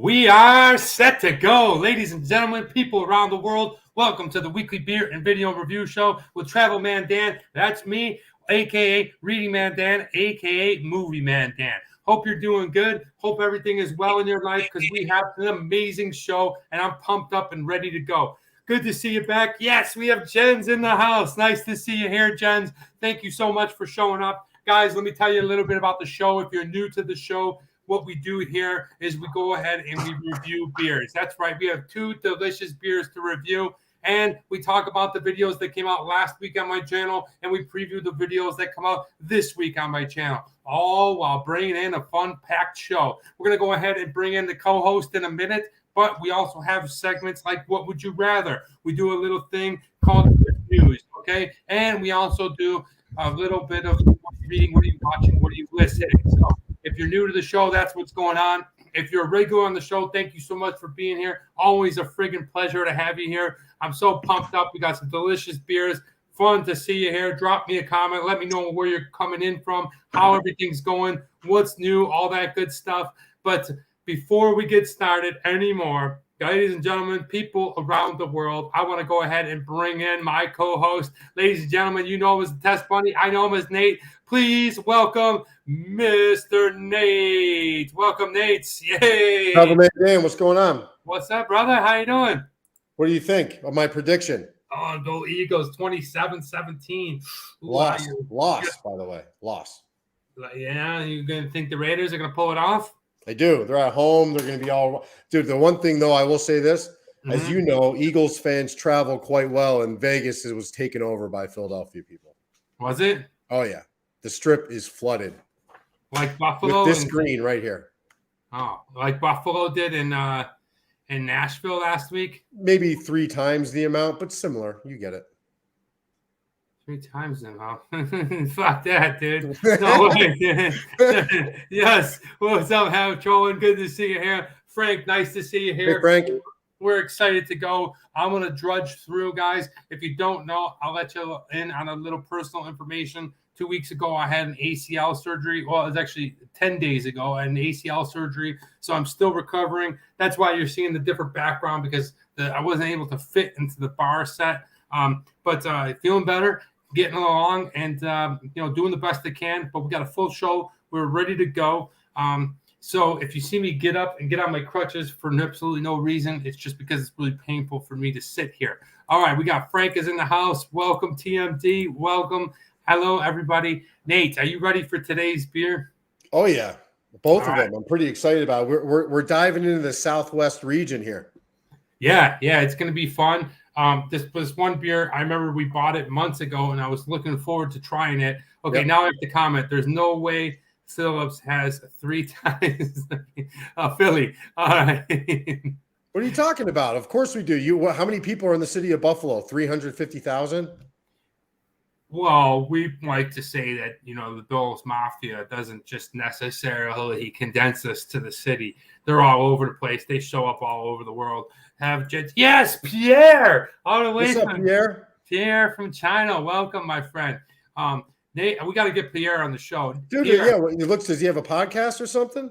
We are set to go. Ladies and gentlemen, people around the world, welcome to the weekly beer and video review show with Travel Man Dan. That's me, a.k.a. Reading Man Dan, a.k.a. Movie Man Dan. Hope you're doing good. Hope everything is well in your life because we have an amazing show, and I'm pumped up and ready to go. Good to see you back. Yes, we have Jens in the house. Nice to see you here, Jens. Thank you so much for showing up. Guys, let me tell you a little bit about the show. If you're new to the show, what we do here is we go ahead and we review beers. That's right. We have two delicious beers to review, and we talk about the videos that came out last week on my channel, and we preview the videos that come out this week on my channel, all while bringing in a fun-packed show. We're going to go ahead and bring in the co-host in a minute, but we also have segments like What Would You Rather? We do a little thing called News, okay? And we also do a little bit of reading, what are you watching, what are you listening? So if you're new to the show, that's what's going on. If you're a regular on the show, thank you so much for being here. Always a friggin' pleasure to have you here. I'm so pumped up. We got some delicious beers. Fun to see you here. Drop me a comment. Let me know where you're coming in from, how everything's going, what's new, all that good stuff. But before we get started anymore, ladies and gentlemen, people around the world, I want to go ahead and bring in my co-host. Ladies and gentlemen, you know him as the Test Bunny. I know him as Nate. Please welcome Mr. Nate. Welcome, Nate. Yay. Man, Dan, what's going on? What's up, brother? How you doing? What do you think of my prediction? Oh, go Eagles, 27-17. Lost, by the way. Lost. Yeah, you going to think the Raiders are going to pull it off? They do. They're at home. They're going to be all – dude, the one thing, though, I will say this. As you know, Eagles fans travel quite well, and Vegas was taken over by Philadelphia people. Was it? Oh, yeah. The Strip is flooded. Like Buffalo? With this green right here. Oh, like Buffalo did in Nashville last week? Maybe 3 times the amount, but similar. You get it. 3 times now, huh? Fuck that, dude. No way, dude. Yes. What's up, Ham Trolling? Good to see you here. Frank, nice to see you here. Hey, Frank. We're excited to go. I'm going to drudge through, guys. If you don't know, I'll let you in on a little personal information. 2 weeks ago, I had an ACL surgery. Well, it was actually 10 days ago, I had an ACL surgery. So I'm still recovering. That's why you're seeing the different background, because I wasn't able to fit into the bar set. But feeling better, getting along, and doing the best I can. But we got a full show. We're ready to go. So if you see me get up and get on my crutches for absolutely no reason, it's just because it's really painful for me to sit here. All right, we got Frank is in the house. Welcome, TMD. Welcome. Hello, everybody. Nate, are you ready for today's beer? Oh, yeah. Both of them. I'm pretty excited about it. We're diving into the Southwest region here. Yeah, it's going to be fun. This one beer, I remember we bought it months ago, and I was looking forward to trying it. Okay, Now I have to comment. There's no way Phillips has 3 times Philly. All right. What are you talking about? Of course we do. How many people are in the city of Buffalo? 350,000? Well, we like to say that, the Bills Mafia doesn't just necessarily condense us to the city. They're all over the place. They show up all over the world. Yes, Pierre! All the way. What's up, Pierre? Pierre from China. Welcome, my friend. Nate, we got to get Pierre on the show. Dude, Pierre, does he have a podcast or something?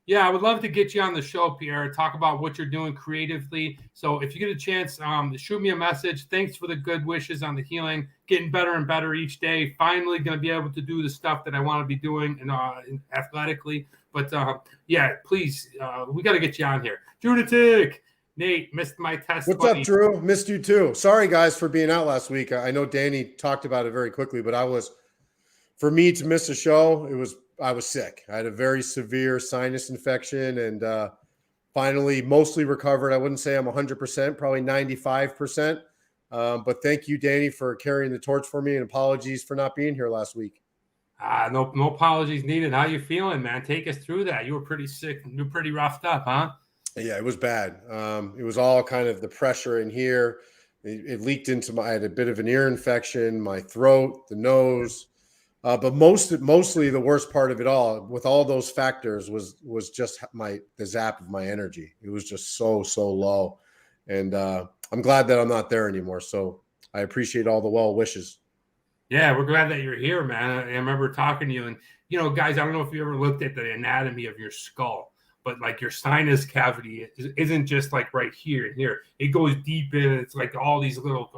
Yeah, I would love to get you on the show, Pierre, talk about what you're doing creatively. So if you get a chance, shoot me a message. Thanks for the good wishes on the healing. Getting better and better each day. Finally going to be able to do the stuff that I want to be doing athletically. But, please, we got to get you on here. Juditic! Nate, missed my test. What's up, Drew? Missed you too. Sorry, guys, for being out last week. I know Danny talked about it very quickly, but for me to miss a show, I was sick. I had a very severe sinus infection, and finally mostly recovered. I wouldn't say I'm 100%, probably 95%. But thank you, Danny, for carrying the torch for me, and apologies for not being here last week. No apologies needed. How you feeling, man? Take us through that. You were pretty sick. You were pretty roughed up, huh? Yeah, it was bad. It was all kind of the pressure in here. It leaked into I had a bit of an ear infection, my throat, the nose. But mostly the worst part of it all, with all those factors, was just the zap of my energy. It was just so low, and I'm glad that I'm not there anymore. So I appreciate all the well wishes. Yeah, we're glad that you're here, man. I remember talking to you, and guys, I don't know if you ever looked at the anatomy of your skull, but like your sinus cavity isn't just like right here and here. It goes deep in. It's like all these little,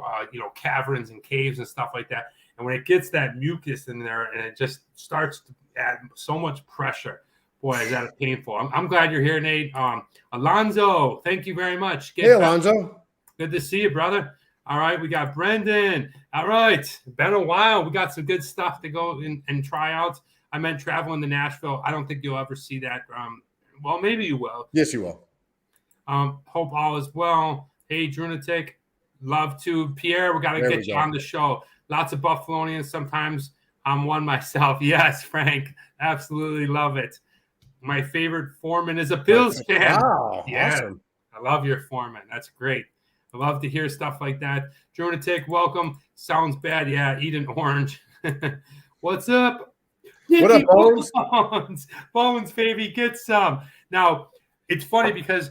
caverns and caves and stuff like that. And when it gets that mucus in there and it just starts to add so much pressure, boy, is that painful. I'm glad you're here, Nate. Alonzo, thank you very much. Hey, Alonzo. Good to see you, brother. All right, we got Brendan. All right, been a while. We got some good stuff to go and try out. I meant traveling to Nashville. I don't think you'll ever see that. Well, maybe you will. Yes, you will. Hope all is well. Hey, Drunatic, love to. Pierre, we got to get you on the show. Lots of Buffalonians. Sometimes I'm one myself. Yes, Frank, absolutely love it. My favorite foreman is a Bills fan. Wow, yeah, awesome. I love your foreman. That's great. I love to hear stuff like that. Drunatic, welcome. Sounds bad. Yeah, eat an orange. What's up? What up, Bones? Bones, baby, get some. Now, it's funny because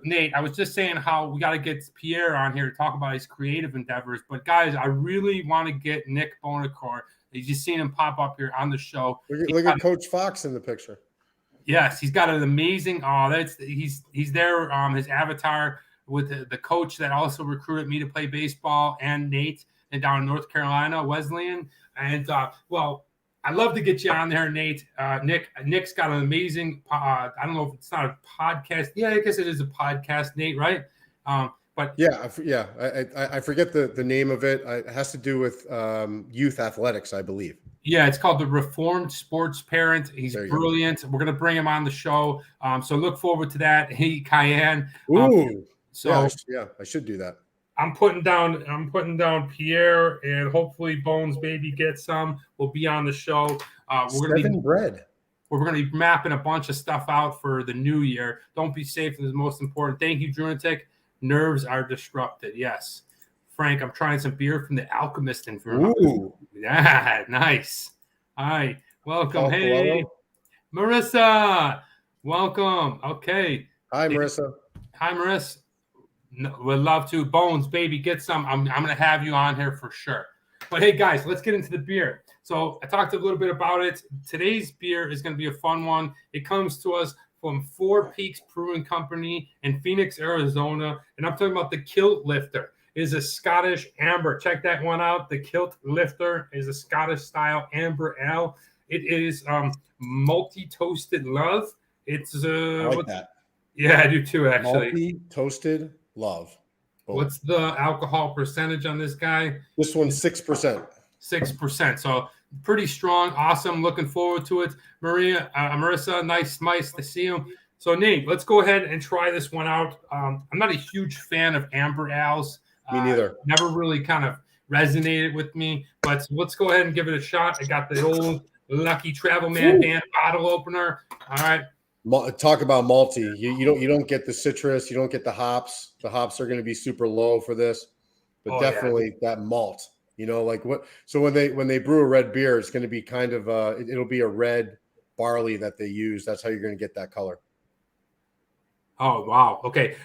Nate, I was just saying how we got to get Pierre on here to talk about his creative endeavors. But, guys, I really want to get Nick Bonacore. You just seen him pop up here on the show. Look at Coach Fox in the picture. Yes, he's got an amazing. He's there. His avatar with the coach that also recruited me to play baseball and Nate and down in North Carolina, Wesleyan. And I'd love to get you on there, Nate. Nick's got an amazing. I don't know if it's not a podcast. Yeah, I guess it is a podcast, Nate. Right? But I forget the name of it. It has to do with youth athletics, I believe. Yeah, it's called The Reformed Sports Parent. He's brilliant. We're going to bring him on the show. So look forward to that. Hey, Cayenne. Ooh. I should do that. I'm putting down Pierre, and hopefully Bones baby gets some. We'll be on the show. We're going to be mapping a bunch of stuff out for the new year. Don't be safe is the most important. Thank you, Drunatic. Nerves are disrupted. Yes. Frank, I'm trying some beer from the Alchemist in Vermont. Ooh. Yeah, nice. All right. Welcome. Hey, hello. Marissa. Welcome. Okay. Hi, Marissa. Hi, Marissa. No, would love to. Bones, baby, get some. I'm going to have you on here for sure. But hey, guys, let's get into the beer. So I talked a little bit about it. Today's beer is going to be a fun one. It comes to us from Four Peaks Brewing Company in Phoenix, Arizona. And I'm talking about the Kilt Lifter. It is a Scottish amber. Check that one out. The Kilt Lifter is a Scottish-style amber ale. It is multi-toasted love. It's I like that. Yeah, I do too, actually. Multi-toasted love. Boom. What's the alcohol percentage on this guy? This one's 6%. 6%. So pretty strong. Awesome. Looking forward to it. Marissa, nice to see you. So Nate, let's go ahead and try this one out. I'm not a huge fan of amber ales. Me neither. Never really kind of resonated with me, but let's go ahead and give it a shot. I got the old Lucky Travel Man Dan bottle opener. All right. Talk about malty. You don't get the citrus. You don't get the hops. The hops are going to be super low for this, but definitely that malt. Like what? So when they brew a red beer, it's going to be kind of it'll be a red barley that they use. That's how you're going to get that color. Oh, wow. Okay.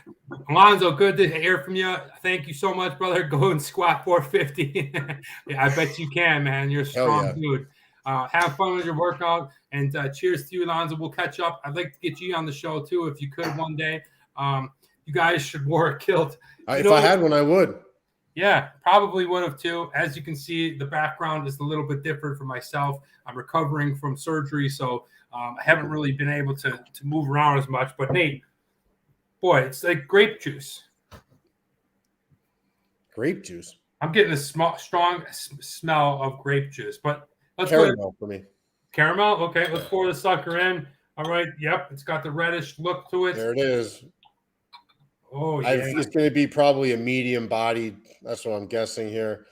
Alonzo, good to hear from you. Thank you so much, brother. Go and squat 450. Yeah, I bet you can, man. You're a strong dude. Have fun with your workout, and cheers to you, Alonzo. We'll catch up. I'd like to get you on the show, too, if you could one day. You guys should wear a kilt. If I had one, I would. Yeah, probably would have, too. As you can see, the background is a little bit different for myself. I'm recovering from surgery, so I haven't really been able to move around as much. But, Nate, boy, it's like grape juice. Grape juice? I'm getting a strong smell of grape juice. But let's caramel for me. Caramel? Okay, let's pour the sucker in. All right, yep, it's got the reddish look to it. There it is. Oh, yeah. It's going to be probably a medium bodied. That's what I'm guessing here.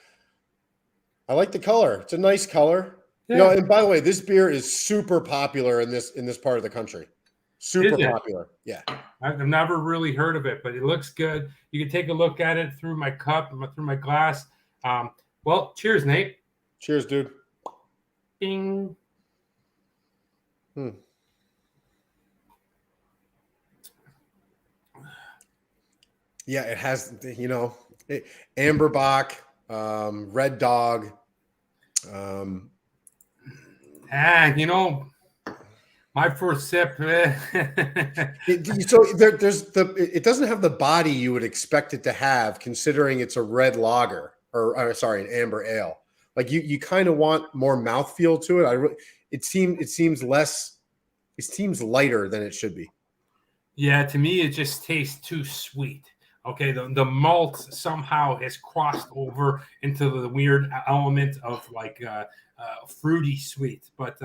I like the color. It's a nice color. Yeah. And by the way, this beer is super popular in this part of the country. Super popular. Yeah. I've never really heard of it, but it looks good. You can take a look at it through my cup, through my glass. Well, cheers, Nate. Cheers, dude. Bing. Yeah, it has, Amberbach, Red Dog. My first sip. So it doesn't have the body you would expect it to have, considering it's a red lager or sorry, an amber ale. Like you kind of want more mouthfeel to it. It seems less. It seems lighter than it should be. Yeah, to me, it just tastes too sweet. Okay, the malt somehow has crossed over into the weird element of like fruity sweet. But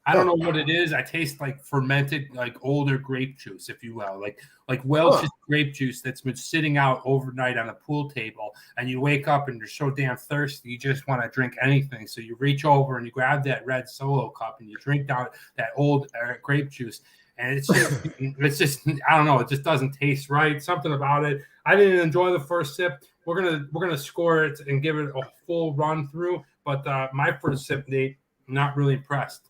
I don't Huh. know what it is. I taste like fermented, like older grape juice, if you will, like Huh. Welch's grape juice that's been sitting out overnight on a pool table, and you wake up and you're so damn thirsty, you just want to drink anything. So you reach over and you grab that red Solo cup and you drink down that old grape juice. And it's just I don't know, it just doesn't taste right. Something about it. I didn't enjoy the first sip. We're gonna score it and give it a full run through. But my first sip, Nate, not really impressed.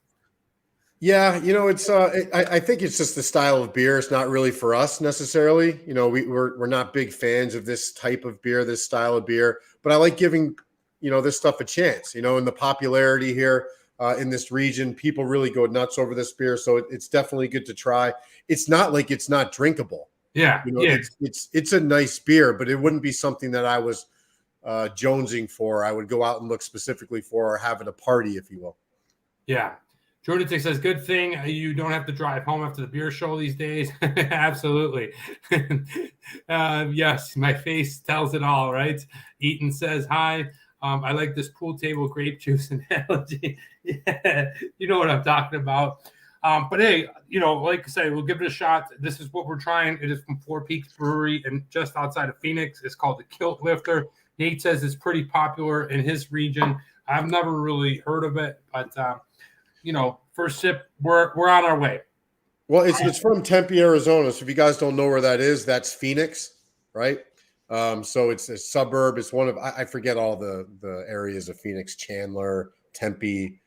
Yeah, it's I think it's just the style of beer. It's not really for us necessarily. We're not big fans of this type of beer, this style of beer. But I like giving this stuff a chance. And the popularity here in this region, people really go nuts over this beer. So it's definitely good to try. It's not like it's not drinkable. Yeah. It's a nice beer, but it wouldn't be something that I was jonesing for. I would go out and look specifically for or have at a party, if you will. Yeah. Jordan says, good thing you don't have to drive home after the beer show these days. Absolutely. Yes, my face tells it all, right? Eaton says, hi. I like this pool table grape juice analogy. Yeah, you know what I'm talking about. But hey, like I say, we'll give it a shot. This is what we're trying. It is from Four Peaks Brewery and just outside of Phoenix. It's called the Kilt Lifter. Nate says it's pretty popular in his region. I've never really heard of it, but first sip, we're on our way. Well, it's from Tempe, Arizona. So if you guys don't know where that is, that's Phoenix, right? So it's a suburb. It's one of I forget all the areas of Phoenix: Chandler, Tempe,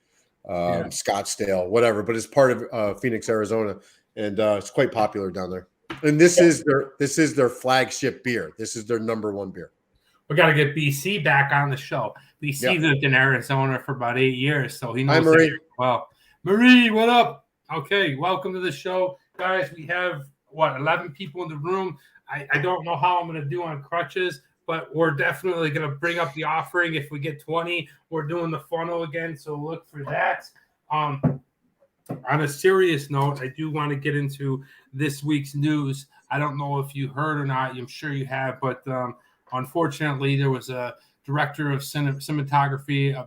Scottsdale, whatever. But it's part of Phoenix, Arizona, and it's quite popular down there. And this is their flagship beer. This is their number one beer. We got to get BC back on the show. BC lived in Arizona for about 8 years, so he knows. Hi, Marie. Well, Marie, what up? Okay, welcome to the show, guys. We have 11 people in the room. I don't know how I'm going to do on crutches, but we're definitely going to bring up the offering. If we get 20, we're doing the funnel again, so look for that. On a serious note, I do want to get into this week's news. I don't know if you heard or not. I'm sure you have, but unfortunately, there was a director of cinematography,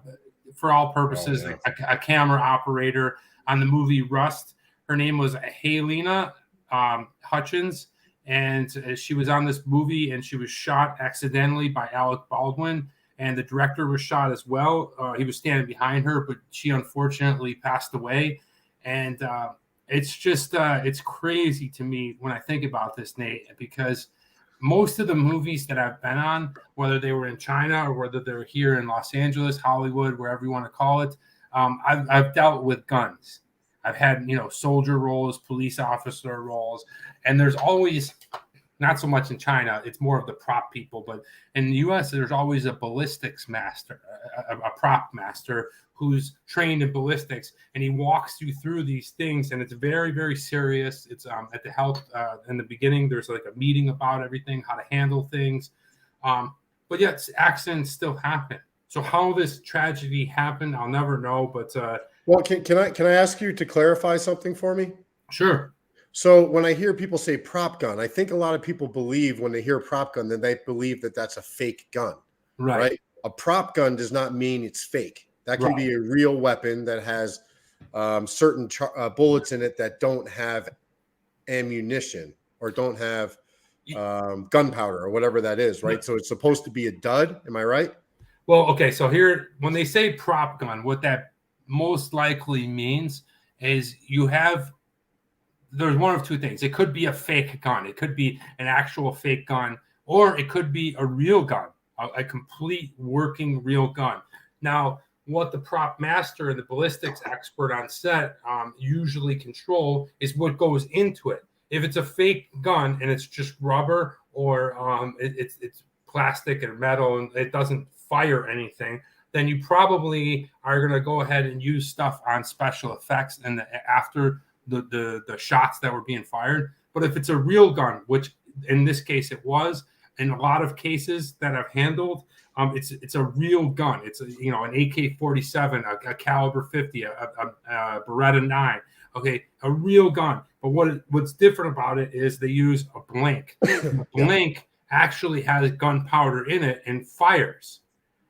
for all purposes, a camera operator on the movie Rust. Her name was Helena Hutchins, and she was on this movie, and she was shot accidentally by Alec Baldwin, and the director was shot as well. He was standing behind her, but she unfortunately passed away. And it's just it's crazy to me when I think about this, Nate, because most of the movies that I've been on, whether they were in China or whether they're here in Los Angeles, Hollywood, wherever you want to call it, I've dealt with guns. I've had, soldier roles, police officer roles, and there's always, not so much in China, it's more of the prop people, but in the U.S., there's always a ballistics master, a prop master who's trained in ballistics, and he walks you through these things, and it's very, very serious. It's at the health in the beginning, there's like a meeting about everything, how to handle things, but yet accidents still happen. So how this tragedy happened, I'll never know. But well, can I ask you to clarify something for me? Sure. So when I hear people say prop gun, I think a lot of people believe when they hear prop gun, then they believe that that's a fake gun, right? A prop gun does not mean it's fake. That can be a real weapon that has certain bullets in it that don't have ammunition or don't have gunpowder or whatever that is, right? So it's supposed to be a dud. Am I right? Well, okay. So here, when they say prop gun, what that most likely means is there's one of two things. It could be a fake gun. It could be an actual fake gun, or it could be a real gun, a complete working real gun. Now, what the prop master and the ballistics expert on set usually control is what goes into it. If it's a fake gun and it's just rubber or it's plastic and metal and it doesn't fire anything, then you probably are going to go ahead and use stuff on special effects and after the shots that were being fired. But if it's a real gun, which in this case it was, in a lot of cases that I've handled, it's a real gun. It's an AK-47, a caliber 50, a Beretta 9. Okay, a real gun. But what's different about it is they use a blank. The blank actually has gunpowder in it and fires,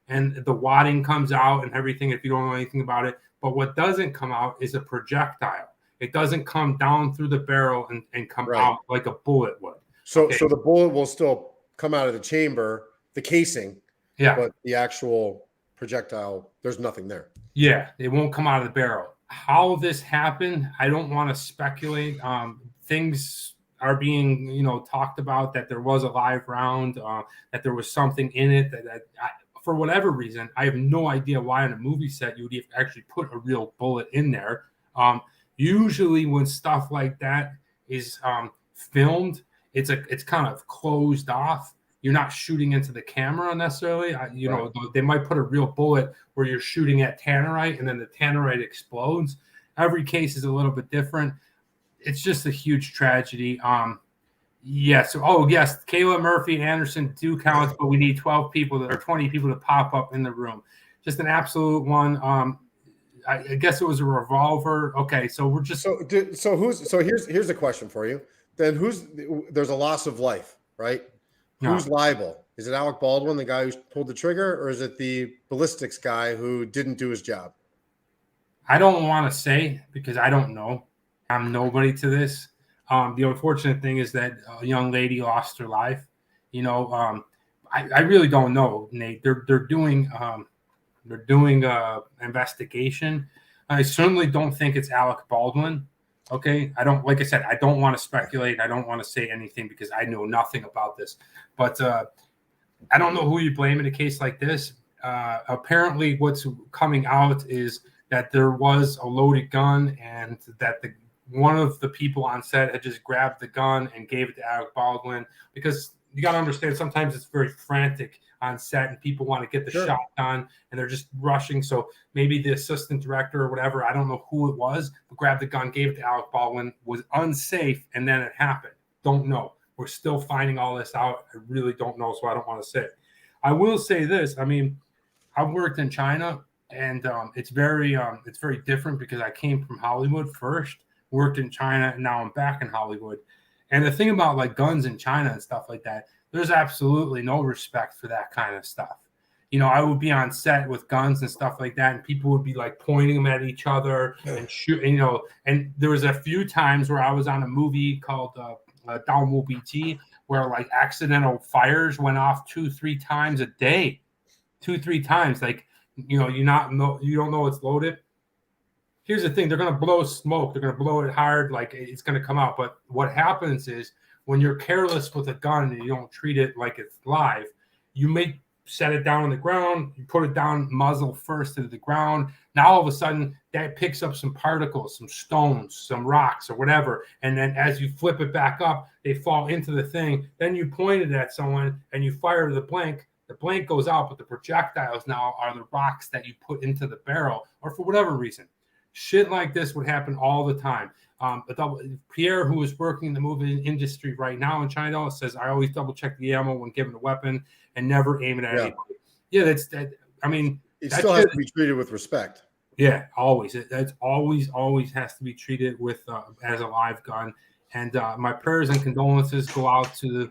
and the wadding comes out and everything if you don't know anything about it. But what doesn't come out is a projectile. It doesn't come down through the barrel and come out like a bullet would. So the bullet will still come out of the chamber, the casing, but the actual projectile, there's nothing there. Yeah, it won't come out of the barrel. How this happened, I don't want to speculate. Things are being, talked about that there was a live round, that there was something in it that for whatever reason, I have no idea why on a movie set you would actually put a real bullet in there. Usually when stuff like that is filmed, it's kind of closed off. You're not shooting into the camera necessarily. They might put a real bullet where you're shooting at tannerite and then the tannerite explodes. Every case is a little bit different. It's just a huge tragedy. Yes. Oh, yes. Kayla, Murphy, and Anderson do count, but we need 12 people or 20 people to pop up in the room. Just an absolute one. I guess it was a revolver. Okay, so we're just so here's a question for you. Then there's a loss of life, right? No. Who's liable? Is it Alec Baldwin, the guy who pulled the trigger, or is it the ballistics guy who didn't do his job? I don't want to say because I don't know. I'm nobody to this. The unfortunate thing is that a young lady lost her life. I really don't know, Nate. They're doing investigation. I certainly don't think it's Alec Baldwin. Okay, I don't want to speculate. I don't want to say anything because I know nothing about this. But I don't know who you blame in a case like this. Apparently, what's coming out is that there was a loaded gun and that one of the people on set had just grabbed the gun and gave it to Alec Baldwin, because you got to understand sometimes it's very frantic on set and people want to get the shot done and they're just rushing. So maybe the assistant director or whatever, I don't know who it was, but grabbed the gun, gave it to Alec Baldwin, was unsafe, and then it happened. Don't know. We're still finding all this out. I really don't know, so I don't want to say it. I will say this. I mean, I've worked in China, and it's very different because I came from Hollywood first, worked in China, and now I'm back in Hollywood. And the thing about like guns in China and stuff like that, there's absolutely no respect for that kind of stuff. I would be on set with guns and stuff like that, and people would be like pointing them at each other and shooting, and there was a few times where I was on a movie called Dao BT, where like accidental fires went off 2-3 times a day, 2-3 times. Like, you don't know it's loaded. Here's the thing. They're going to blow smoke. They're going to blow it hard. Like it's going to come out. But what happens is when you're careless with a gun and you don't treat it like it's live, you may set it down on the ground. You put it down muzzle first into the ground. Now, all of a sudden, that picks up some particles, some stones, some rocks or whatever. And then as you flip it back up, they fall into the thing. Then you point it at someone and you fire the blank. The blank goes out, but the projectiles now are the rocks that you put into the barrel or for whatever reason. Shit like this would happen all the time. Pierre, who is working in the movie industry right now in China, says, I always double check the ammo when given a weapon and never aim it at anybody. Yeah, it still has to be treated with respect. Yeah, always. That's always has to be treated with as a live gun. And my prayers and condolences go out to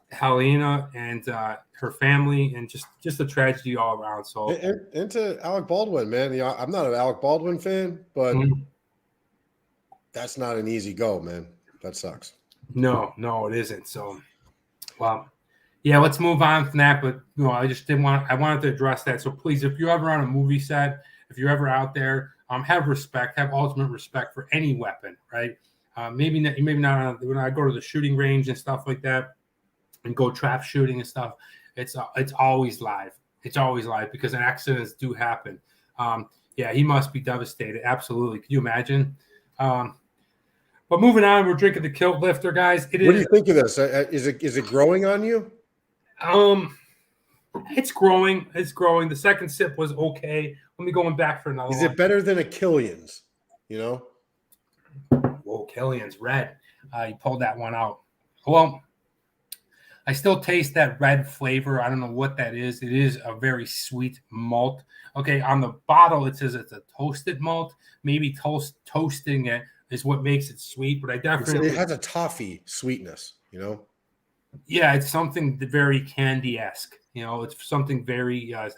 Helena and her family, and just a tragedy all around. So and to Alec Baldwin, man. I'm not an Alec Baldwin fan, but that's not an easy go, man. That sucks. No, it isn't. So, well, yeah, let's move on from that. But I wanted to address that. So please, if you're ever on a movie set, if you're ever out there, have respect, have ultimate respect for any weapon, right? Maybe not when I go to the shooting range and stuff like that, and go trap shooting and stuff. It's always live. It's always live because accidents do happen. He must be devastated. Absolutely. Can you imagine? But moving on, we're drinking the Kilt Lifter, guys. What do you think of this? Is it growing on you? It's growing. It's growing. The second sip was okay. Let me go back for another. Is it better than a Killian's? Oh, Killian's red. He pulled that one out. Well, I still taste that red flavor. I don't know what that is. It is a very sweet malt. Okay, on the bottle it says it's a toasted malt. Maybe toasting it is what makes it sweet, but I definitely it has a toffee sweetness, yeah, it's something very candy-esque. It's something very a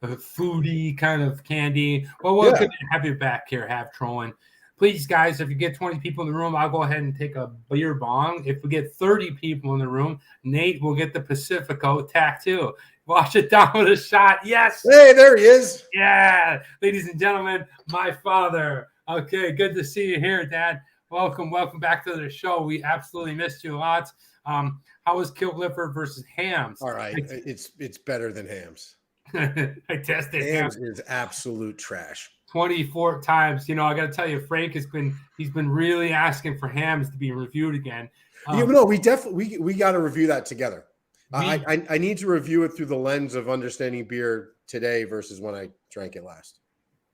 foodie kind of candy. Well, we're good to have you back here, have trolling. Please, guys, if you get 20 people in the room, I'll go ahead and take a beer bong. If we get 30 people in the room, Nate will get the Pacifico tattoo. Wash it down with a shot. Yes. Hey, there he is. Yeah. Ladies and gentlemen, my father. Okay, good to see you here, Dad. Welcome back to the show. We absolutely missed you a lot. How was Kilt Lifter versus Hams? All right. It's better than Hams. I tested Hams is absolute trash. 24 times. I got to tell you, Frank he's been really asking for Hams to be reviewed again. We definitely we got to review that together. I need to review it through the lens of understanding beer today versus when I drank it last.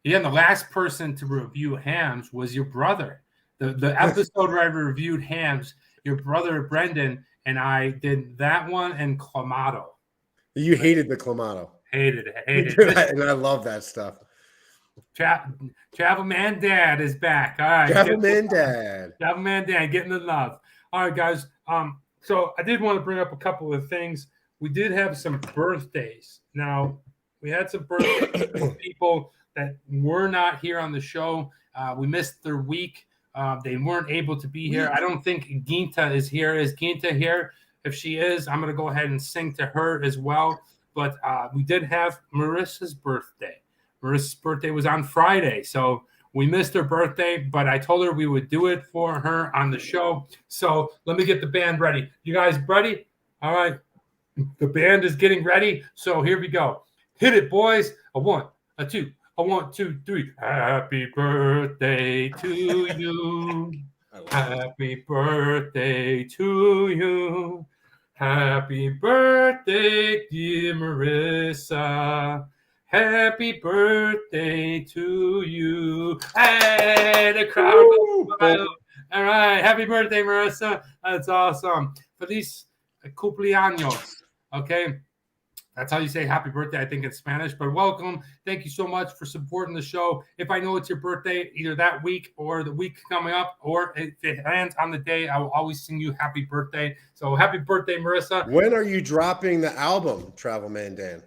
Yeah, and the last person to review Hams was your brother. The episode where I reviewed Hams, your brother Brendan and I did that one and Clamato. You hated the Clamato. Hated it. And I love that stuff. Travel Man Dad is back. All right. Travel Man Dad, getting the love. All right, guys. So I did want to bring up a couple of things. We did have some birthdays. Now, we had some birthdays for people that were not here on the show. We missed their week. They weren't able to be here. I don't think Ginta is here. Is Ginta here? If she is, I'm going to go ahead and sing to her as well. But we did have Marissa's birthday. Marissa's birthday was on Friday, so we missed her birthday, but I told her we would do it for her on the show. So let me get the band ready. You guys ready? All right. The band is getting ready, so here we go. Hit it, boys. A 1, a 2, a 1, 2, 3. Happy birthday to you. Happy birthday to you. Happy birthday, dear Marissa. Happy birthday to you. Hey, the crowd. All right. Happy birthday, Marissa. That's awesome. Feliz cumpleaños. Okay. That's how you say happy birthday, I think, in Spanish. But welcome. Thank you so much for supporting the show. If I know it's your birthday, either that week or the week coming up, or if it lands on the day, I will always sing you happy birthday. So happy birthday, Marissa. When are you dropping the album, Travel Man Dan?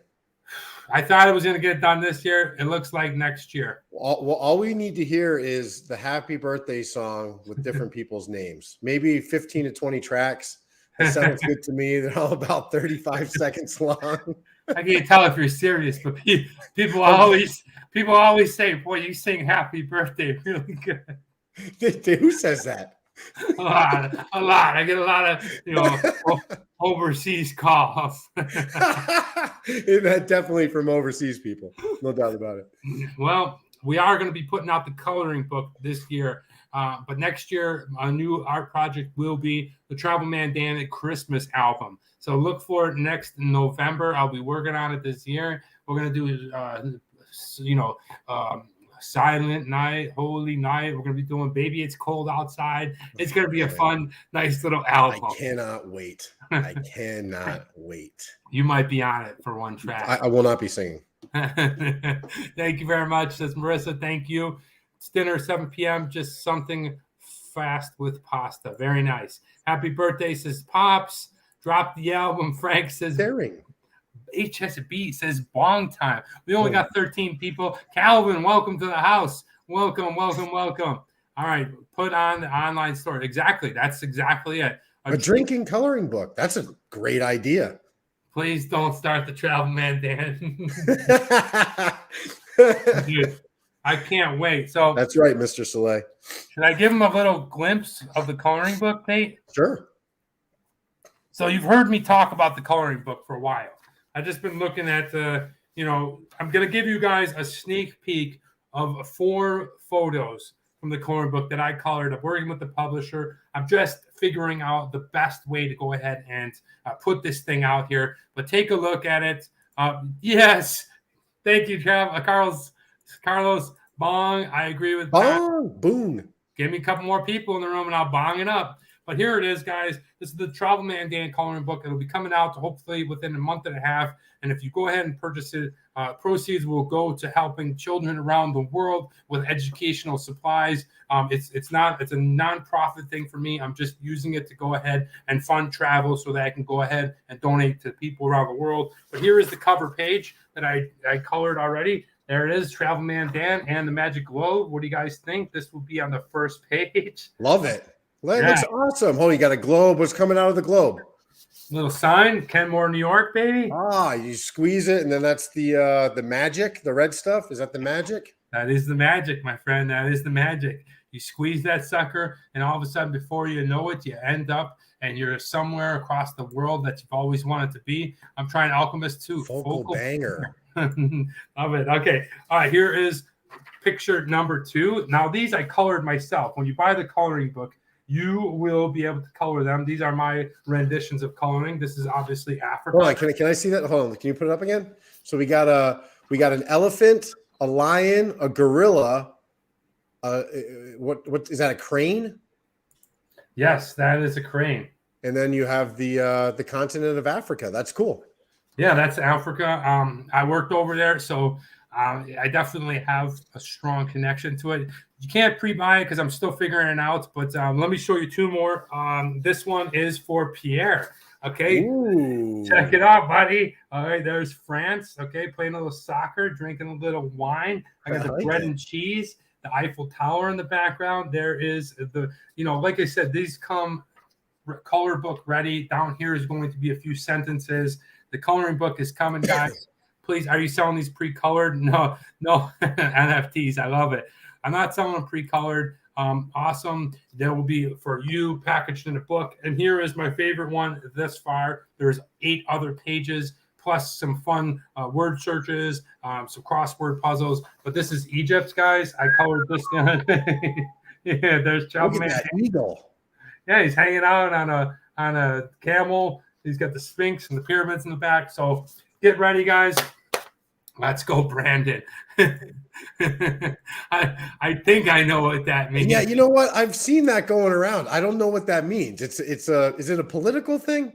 I thought I was going to get it done this year. It looks like next year. All we need to hear is the happy birthday song with different people's names. Maybe 15 to 20 tracks. It sounds good to me. They're all about 35 seconds long. I can't tell if you're serious, but people always say, "Boy, you sing happy birthday really good." Who says that? A lot. I get a lot of overseas calls. That definitely from overseas people, no doubt about it. Well, we are going to be putting out the coloring book this year, but next year a new art project will be the Travel Man Dan Christmas album. So look for it next November. I'll be working on it this year. We're going to do Silent Night, Holy Night. We're going to be doing Baby It's Cold Outside. It's going to be a fun, nice little album. I cannot wait. I cannot wait. You might be on it for one track. I will not be singing. Thank you very much. Says Marissa. Thank you. It's dinner 7 p.m. Just something fast with pasta. Very nice. Happy birthday, says Pops. Drop the album. Frank says Daring. HSB says bong time. We only got 13 people. Calvin, welcome to the house. Welcome. All right, put on the online store. Exactly. That's exactly it. A drinking coloring book. That's a great idea. Please don't start the Travel Man Dan. Dude, I can't wait. So that's right, Mr. Soleil. Should I give him a little glimpse of the coloring book, Nate? Sure. So you've heard me talk about the coloring book for a while. I've just been looking at I'm going to give you guys a sneak peek of 4 photos from the coloring book that I colored. I'm working with the publisher. I'm just figuring out the best way to go ahead and put this thing out here. But take a look at it. Yes. Thank you, Carlos Bong. I agree with Bong. Boom. Give me a couple more people in the room and I'll bong it up. But here it is, guys. This is the Travel Man Dan coloring book. It'll be coming out hopefully within a month and a half. And if you go ahead and purchase it, proceeds will go to helping children around the world with educational supplies. It's a nonprofit thing for me. I'm just using it to go ahead and fund travel so that I can go ahead and donate to people around the world. But here is the cover page that I colored already. There it is, Travel Man Dan and the Magic Globe. What do you guys think? This will be on the first page. Love it. That looks awesome. Oh, you got a globe. What's coming out of the globe? Little sign, Kenmore, New York, baby. Ah, you squeeze it, and then that's the magic, the red stuff. Is that the magic? That is the magic, my friend. That is the magic. You squeeze that sucker, and all of a sudden, before you know it, you end up and you're somewhere across the world that you've always wanted to be. I'm trying Alchemist 2. Focal banger. Love it. Okay. All right. Here is picture number 2. Now, these I colored myself. When you buy the coloring book, you will be able to color them. These are my renditions of coloring. This is obviously Africa. Hold on, can I see that? Hold on, can you put it up again? So we got an elephant, a lion, a gorilla. What is that? A crane? Yes, that is a crane. And then you have the continent of Africa. That's cool. Yeah, that's Africa. I worked over there, so I definitely have a strong connection to it. You can't pre-buy it because I'm still figuring it out, but let me show you 2 more. This one is for Pierre. Okay, ooh. Check it out, buddy. All right, there's France. Okay, playing a little soccer, drinking a little wine. I got the bread and cheese, the Eiffel Tower in the background. There is like I said, these come color book ready. Down here is going to be a few sentences. The coloring book is coming, guys. Please, are you selling these pre-colored? No, NFTs. I love it. I'm not selling them pre-colored. Awesome. There will be for you packaged in a book. And here is my favorite one thus far. There's 8 other pages plus some fun word searches, some crossword puzzles. But this is Egypt, guys. I colored this. Yeah, there's Travel Man. Eagle. Yeah, he's hanging out on a camel. He's got the Sphinx and the pyramids in the back. So get ready, guys. Let's go, Brandon. I think I know what that means. Yeah, you know what? I've seen that going around. I don't know what that means. Is it a political thing?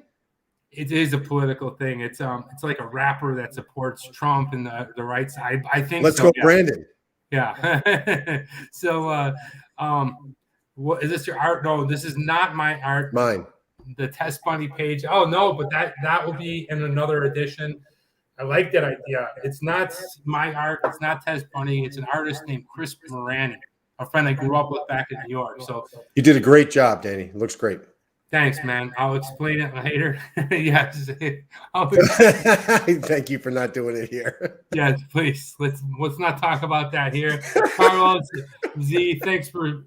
It is a political thing. It's like a rapper that supports Trump and the right side. I think. Let's go, Brandon. Yeah. So, what is this? Your art? No, this is not my art. Mine. The Test Bunny page. Oh no, but that will be in another edition. I like that idea. It's not my art. It's not Test Bunny. It's an artist named Chris Morani, a friend I grew up with back in New York. So you did a great job, Danny. It looks great. Thanks, man. I'll explain it later. Yes. Thank you for not doing it here. Yes, please. Let's not talk about that here. Carlos Z, thanks for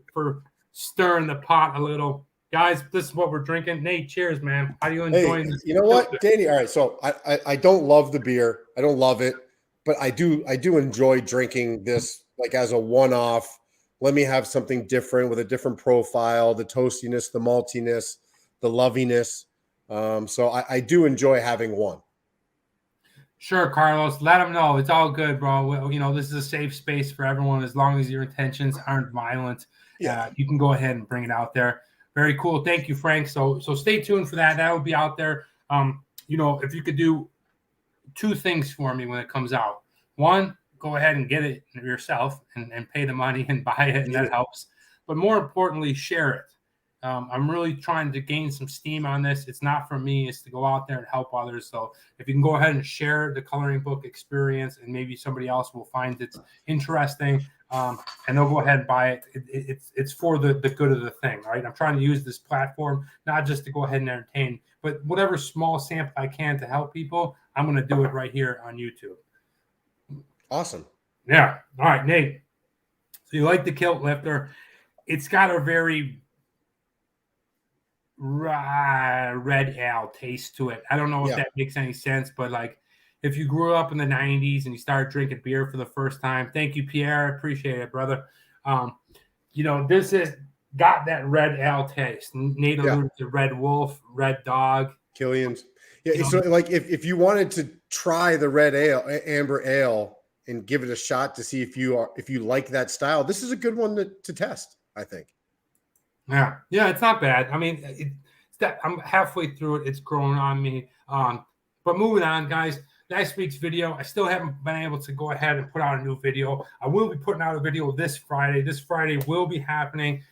stirring the pot a little. Guys, this is what we're drinking. Nate, cheers, man. How are you enjoying this? You know what, Danny? All right, so I don't love the beer. I don't love it, but I do enjoy drinking this like as a one-off. Let me have something different with a different profile, the toastiness, the maltiness, the loviness. So I do enjoy having one. Sure, Carlos. Let them know. It's all good, bro. This is a safe space for everyone as long as your intentions aren't violent. Yeah, you can go ahead and bring it out there. Very cool. Thank you, Frank. So stay tuned for that. That will be out there. If you could do 2 things for me when it comes out. One, go ahead and get it yourself and pay the money and buy it, and that helps. But more importantly, share it. I'm really trying to gain some steam on this. It's not for me. It's to go out there and help others. So if you can go ahead and share the coloring book experience, and maybe somebody else will find it interesting, and they'll go ahead and buy it. It's for the good of the thing, right? I'm trying to use this platform not just to go ahead and entertain, but whatever small sample I can to help people, I'm going to do it right here on YouTube. Awesome. Yeah. All right, Nate. So you like the Kilt Lifter. It's got a very red ale taste to it. I don't know if that makes any sense, but like if you grew up in the 90s and you started drinking beer for the first time, thank you, Pierre. I appreciate it, brother. This has got that red ale taste. Nate alluded to Red Wolf, Red Dog. Killian's. Yeah, so like if you wanted to try the red ale, amber ale, and give it a shot to see if you like that style, this is a good one to test, I think. Yeah, it's not bad. I mean, it's that I'm halfway through it. It's growing on me. But moving on, guys. Last week's video, I still haven't been able to go ahead and put out a new video. I will be putting out a video this Friday. This Friday will be happening.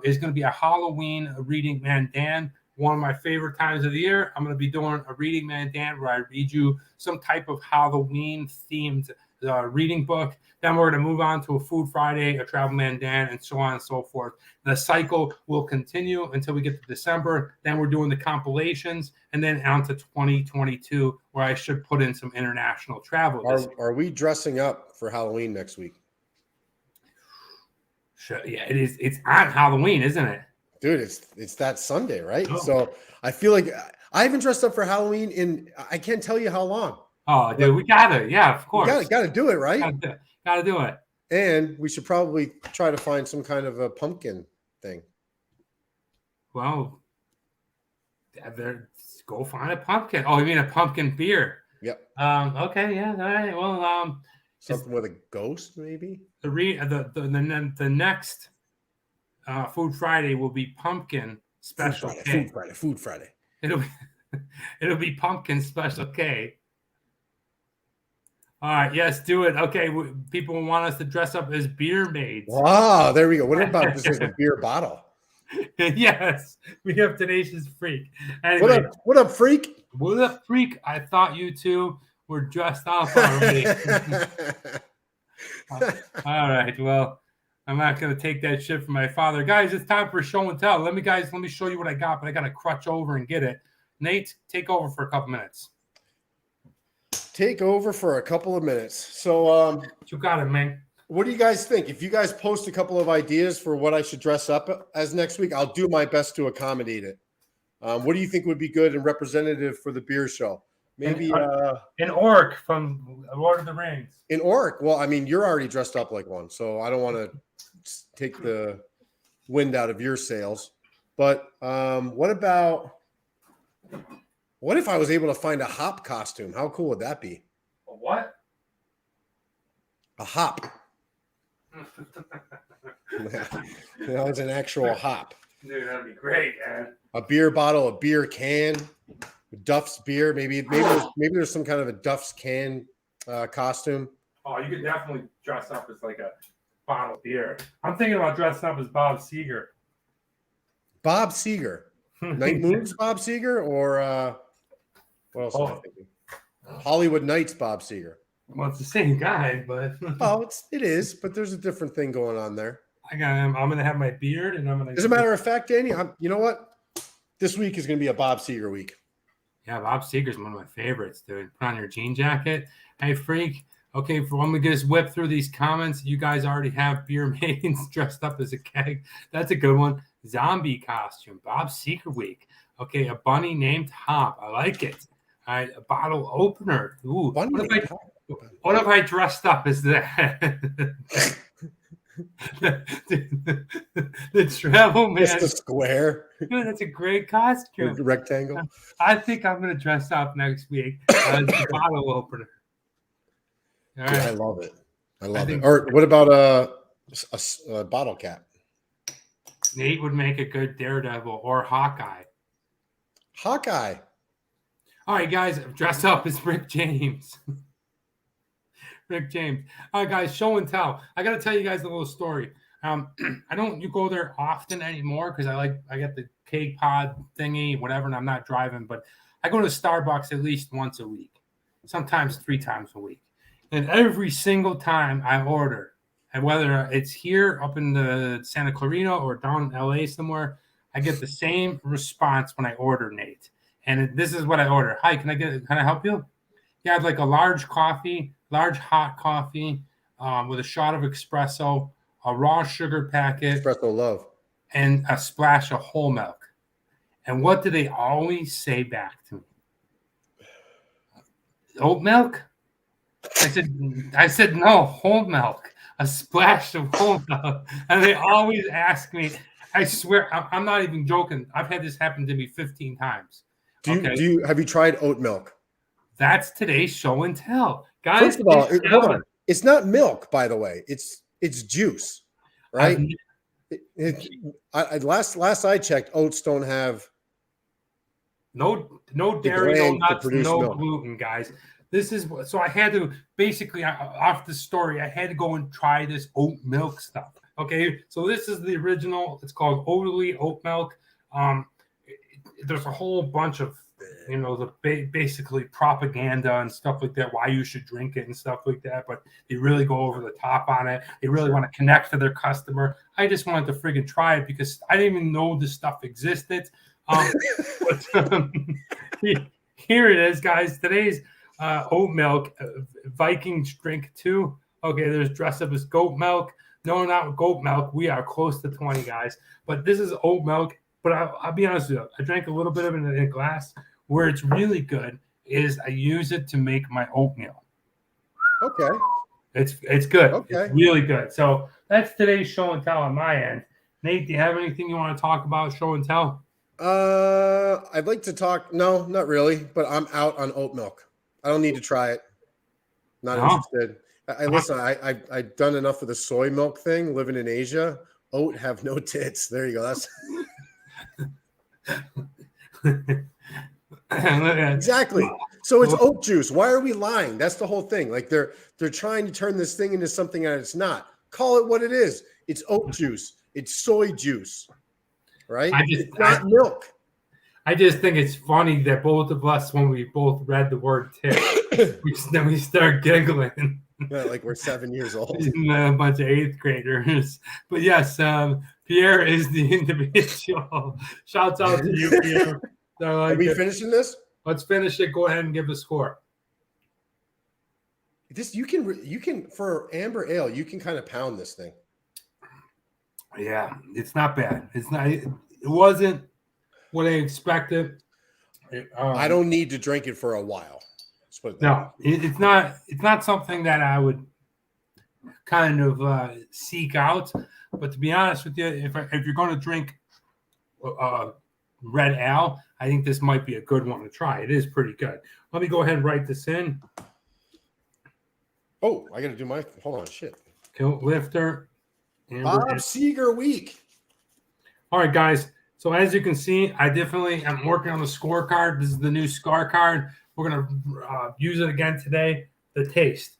It's going to be a Halloween reading man Dan. One of my favorite times of the year. I'm going to be doing a reading man Dan where I read you some type of Halloween themed reading book. Then we're going to move on to a Food Friday, a Travel Man Dan, and so on and so forth. The cycle will continue until we get to December. Then we're doing the compilations, and then on to 2022, where I should put in some international travel. Are we dressing up for Halloween next week? Sure, yeah, it is. It's on Halloween, isn't it? Dude, it's that Sunday, right? Oh. So I feel like I haven't dressed up for Halloween in I can't tell you how long. Oh, dude, we gotta, yeah, of course. Gotta do it, right? Gotta do it. And we should probably try to find some kind of a pumpkin thing. Well, go find a pumpkin. Oh, you mean a pumpkin beer? Yep. Okay, yeah, all right. Well, something with a ghost, maybe. The next Food Friday will be pumpkin special K. Food Friday. It'll be pumpkin special K. All right, yes, do it. Okay, people want us to dress up as beer maids. Wow, there we go. What about this is a beer bottle? Yes, we have Tenacious Freak. Anyway, what up, Freak? What up, Freak? I thought you two were dressed up already. All right, well, I'm not going to take that shit from my father. Guys, it's time for show and tell. Let me show you what I got, but I got to crutch over and get it. Nate, take over for a couple minutes. Take over for a couple of minutes. So you got it, man. What do you guys think? If you guys post a couple of ideas for what I should dress up as next week, I'll do my best to accommodate it. What do you think would be good and representative for the beer show? Maybe an orc from Lord of the Rings. An orc. Well, I mean, you're already dressed up like one, so I don't want to take the wind out of your sails. But what if I was able to find a hop costume? How cool would that be? A what? A hop. It's an actual hop. Dude, that'd be great, man. A beer bottle, a beer can, Duff's beer. Maybe there's some kind of a Duff's can costume. Oh, you could definitely dress up as like a bottle of beer. I'm thinking about dressing up as Bob Seger. Bob Seger. Night Moves Bob Seger, or what else am I thinking? Hollywood Nights Bob Seger. Well, it's the same guy, but it is, but there's a different thing going on there. I'm gonna have my beard, and I'm gonna. As a matter of fact, Danny, you know what? This week is gonna be a Bob Seger week. Yeah, Bob Seger's one of my favorites, dude. Put on your jean jacket. Hey, Freak. Okay, for when we just whip through these comments, you guys already have beer maidens dressed up as a keg. That's a good one. Zombie costume, Bob Seger week. Okay, a bunny named Hop. I like it. All right, a bottle opener. Ooh, what if I dressed up as that? the travel man. Just a square. Dude, that's a great costume. Rectangle. I think I'm going to dress up next week as the bottle opener. All right. Yeah, I love it. I love it. Or what about a bottle cap? Nate would make a good Daredevil or Hawkeye. Hawkeye. All right, guys, I've dressed up as Rick James. Rick James. All right, guys, show and tell. I got to tell you guys a little story. I don't go there often anymore because I get the cake pod thingy, whatever, and I'm not driving. But I go to Starbucks at least once a week, sometimes 3 times a week. And every single time I order, and whether it's here up in the Santa Clarita or down in LA somewhere, I get the same response when I order, Nate. And this is what I order. Hi, can I help you? Yeah, I'd like a large hot coffee with a shot of espresso, a raw sugar packet. Espresso love. And a splash of whole milk. And what do they always say back to me? Oat milk? I said no, whole milk. A splash of whole milk. And they always ask me, I swear, I'm not even joking. I've had this happen to me 15 times. Have you tried oat milk? That's today's show and tell. Guys, first of all, hold on. It's not milk, by the way. It's juice, right? Last I checked, oats don't have No the dairy, no gland to nuts, produce no milk. gluten, guys. This is so I had to basically off the story. I had to go and try this oat milk stuff. Okay, so this is the original. It's called Oat Milk. There's a whole bunch of basically propaganda and stuff like that. Why you should drink it and stuff like that. But they really go over the top on it. They really want to connect to their customer. I just wanted to friggin' try it because I didn't even know this stuff existed. Here it is, guys. Today's oat milk, Vikings drink 2. Okay, there's dressed up as goat milk. No, not goat milk. We are close to 20, guys. But this is oat milk. But I'll be honest with you. I drank a little bit of it in a glass. Where it's really good is I use it to make my oatmeal. Okay. It's good. Okay. It's really good. So that's today's show and tell on my end. Nate, do you have anything you want to talk about show and tell? I'd like to talk. No, not really. But I'm out on oat milk. I don't need to try it. Not interested. Listen. I've done enough of the soy milk thing. Living in Asia, oat have no tits. There you go. That's exactly. So it's oat juice. Why are we lying? That's the whole thing. Like they're trying to turn this thing into something that it's not. Call it what it is. It's oat juice. It's soy juice. Right? It's not milk. I just think it's funny that both of us, when we both read the word tit, we start giggling. Yeah, like we're 7 years old. A bunch of 8th graders. But yes, Pierre is the individual. Shouts out to you, Pierre. So, are we finishing this? Let's finish it. Go ahead and give the score. This you can for amber ale, you can kind of pound this thing. Yeah, it's not bad. It's not. It wasn't what I expected. I don't need to drink it for a while. No, it's not. It's not something that I would kind of seek out. But to be honest with you, if you're going to drink red ale, I think this might be a good one to try. It is pretty good. Let me go ahead and write this in. Oh, I got to do my. Hold on, shit. Kilt Lifter. Bob Seger week. All right, guys. So as you can see, I definitely am working on the scorecard. This is the new scorecard. We're going to use it again today. The taste.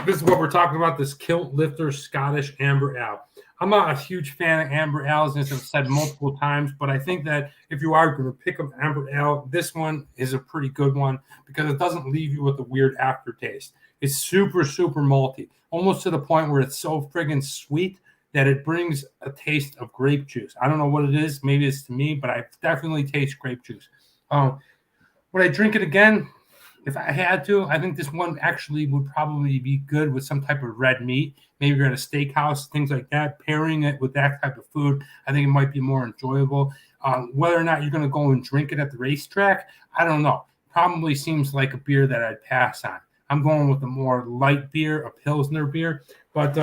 This is what we're talking about, this Kilt Lifter Scottish Amber Ale. I'm not a huge fan of amber ales, as I've said multiple times, but I think that if you are going to pick up amber ale, this one is a pretty good one because it doesn't leave you with a weird aftertaste. It's super, super malty, almost to the point where it's so friggin' sweet that it brings a taste of grape juice. I don't know what it is. Maybe it's to me, but I definitely taste grape juice. Would I drink it again? If I had to, I think this one actually would probably be good with some type of red meat. Maybe you're at a steakhouse, things like that. Pairing it with that type of food, I think it might be more enjoyable. Whether or not you're going to go and drink it at the racetrack, I don't know. Probably seems like a beer that I'd pass on. I'm going with a more light beer, a Pilsner beer. But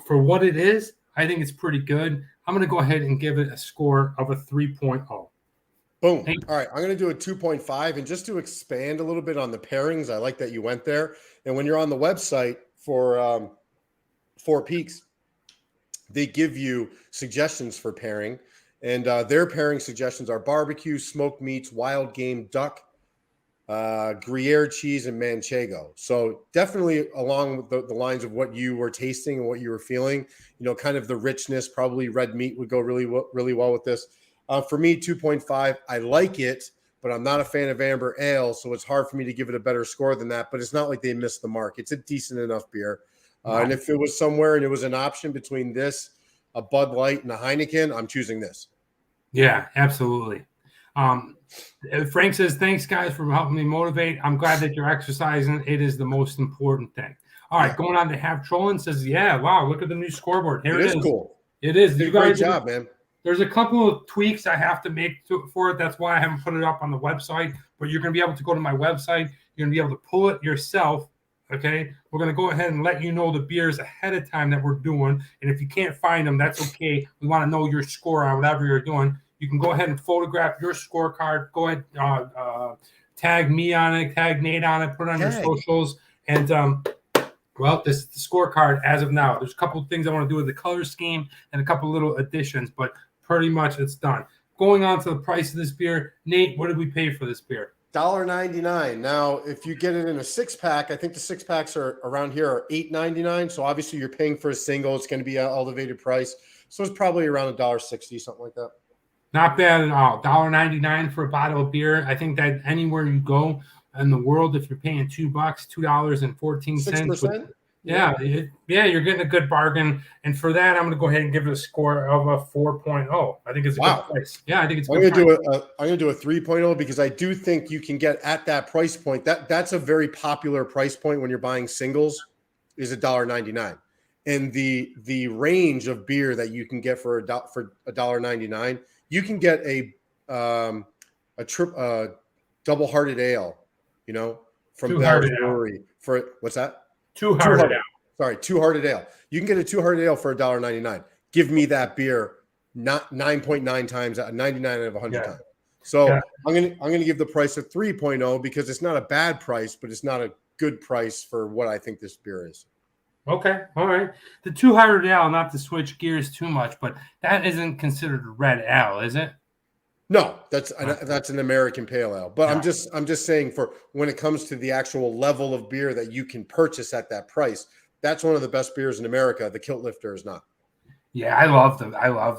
for what it is, I think it's pretty good. I'm going to go ahead and give it a score of a 3.0. Boom. All right. I'm going to do a 2.5. And just to expand a little bit on the pairings, I like that you went there. And when you're on the website for Four Peaks, they give you suggestions for pairing. And their pairing suggestions are barbecue, smoked meats, wild game, duck, Gruyere cheese, and Manchego. So definitely along the lines of what you were tasting and what you were feeling, kind of the richness, probably red meat would go really well with this. For me, 2.5. I like it, but I'm not a fan of amber ale, so it's hard for me to give it a better score than that. But it's not like they missed the mark. It's a decent enough beer. And if it was somewhere and it was an option between this, a Bud Light, and a Heineken, I'm choosing this. Yeah, absolutely. Frank says, thanks, guys, for helping me motivate. I'm glad that you're exercising. It is the most important thing. All right, going on to Have Trolling says, yeah, wow, look at the new scoreboard. Here it is. Cool. It is. You guys, great job, man. There's a couple of tweaks I have to make for it. That's why I haven't put it up on the website. But you're going to be able to go to my website. You're going to be able to pull it yourself. Okay? We're going to go ahead and let you know the beers ahead of time that we're doing. And if you can't find them, that's okay. We want to know your score on whatever you're doing. You can go ahead and photograph your scorecard. Go ahead, tag me on it, tag Nate on it, put it on your socials. And Well, this is the scorecard as of now. There's a couple of things I want to do with the color scheme and a couple little additions, but pretty much it's done. Going on to the price of this beer, Nate, what did we pay for this beer? $1.99. Now, if you get it in a 6-pack, I think the 6-packs are around here are $8.99. So obviously you're paying for a single. It's going to be an elevated price. So it's probably around $1.60, something like that. Not bad at all. $1.99 for a bottle of beer. I think that anywhere you go in the world, if you're paying $2, $2.14, 6%? Yeah, you're getting a good bargain. And for that, I'm going to go ahead and give it a score of a 4.0. I think it's a good price. Yeah, I think it's. I'm going to do a 3.0 because I do think you can get at that price point. That's a very popular price point when you're buying singles, is $1.99, and the range of beer that you can get for $1.99, you can get a double-hearted ale, from Bell's Brewery for what's that? Two-hearted ale. Sorry, two-hearted ale. You can get a two-hearted ale for $1.99. Give me that beer not 9.9 times, 99 out of 100 times. So I'm gonna give the price a 3.0 because it's not a bad price, but it's not a good price for what I think this beer is. Okay, all right. The two-hearted ale, not to switch gears too much, but that isn't considered a red ale, is it? No, that's an American pale ale. But I'm just saying, for when it comes to the actual level of beer that you can purchase at that price, that's one of the best beers in America. The Kilt Lifter is not. Yeah, I love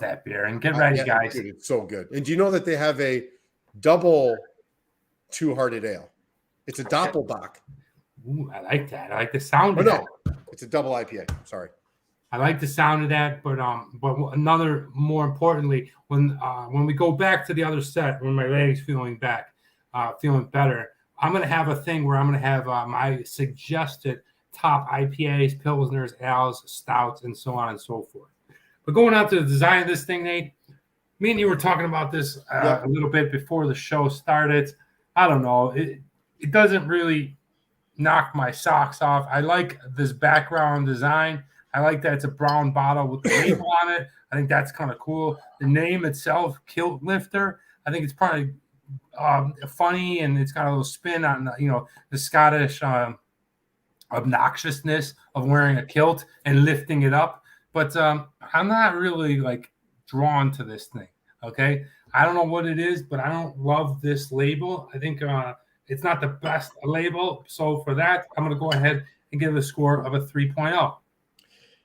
that beer. And get ready, guys. Dude, it's so good. And do you know that they have a double two-hearted ale? It's a Doppelbock. Ooh, I like that. I like the sound of that. No, it's a double IPA. Sorry. I like the sound of that, but another, more importantly, when we go back to the other set, when my leg's feeling better, I'm gonna have a thing where I'm gonna have my suggested top IPAs, pilsners, ales, stouts, and so on and so forth. But going out to the design of this thing, Nate, me and you were talking about this a little bit before the show started. I don't know, it doesn't really knock my socks off. I like this background design. I like that it's a brown bottle with the label on it. I think that's kind of cool. The name itself, Kilt Lifter, I think it's probably funny, and it's got a little spin on the Scottish obnoxiousness of wearing a kilt and lifting it up. But I'm not really drawn to this thing. Okay, I don't know what it is, but I don't love this label. I think it's not the best label. So for that, I'm going to go ahead and give it a score of a 3.0.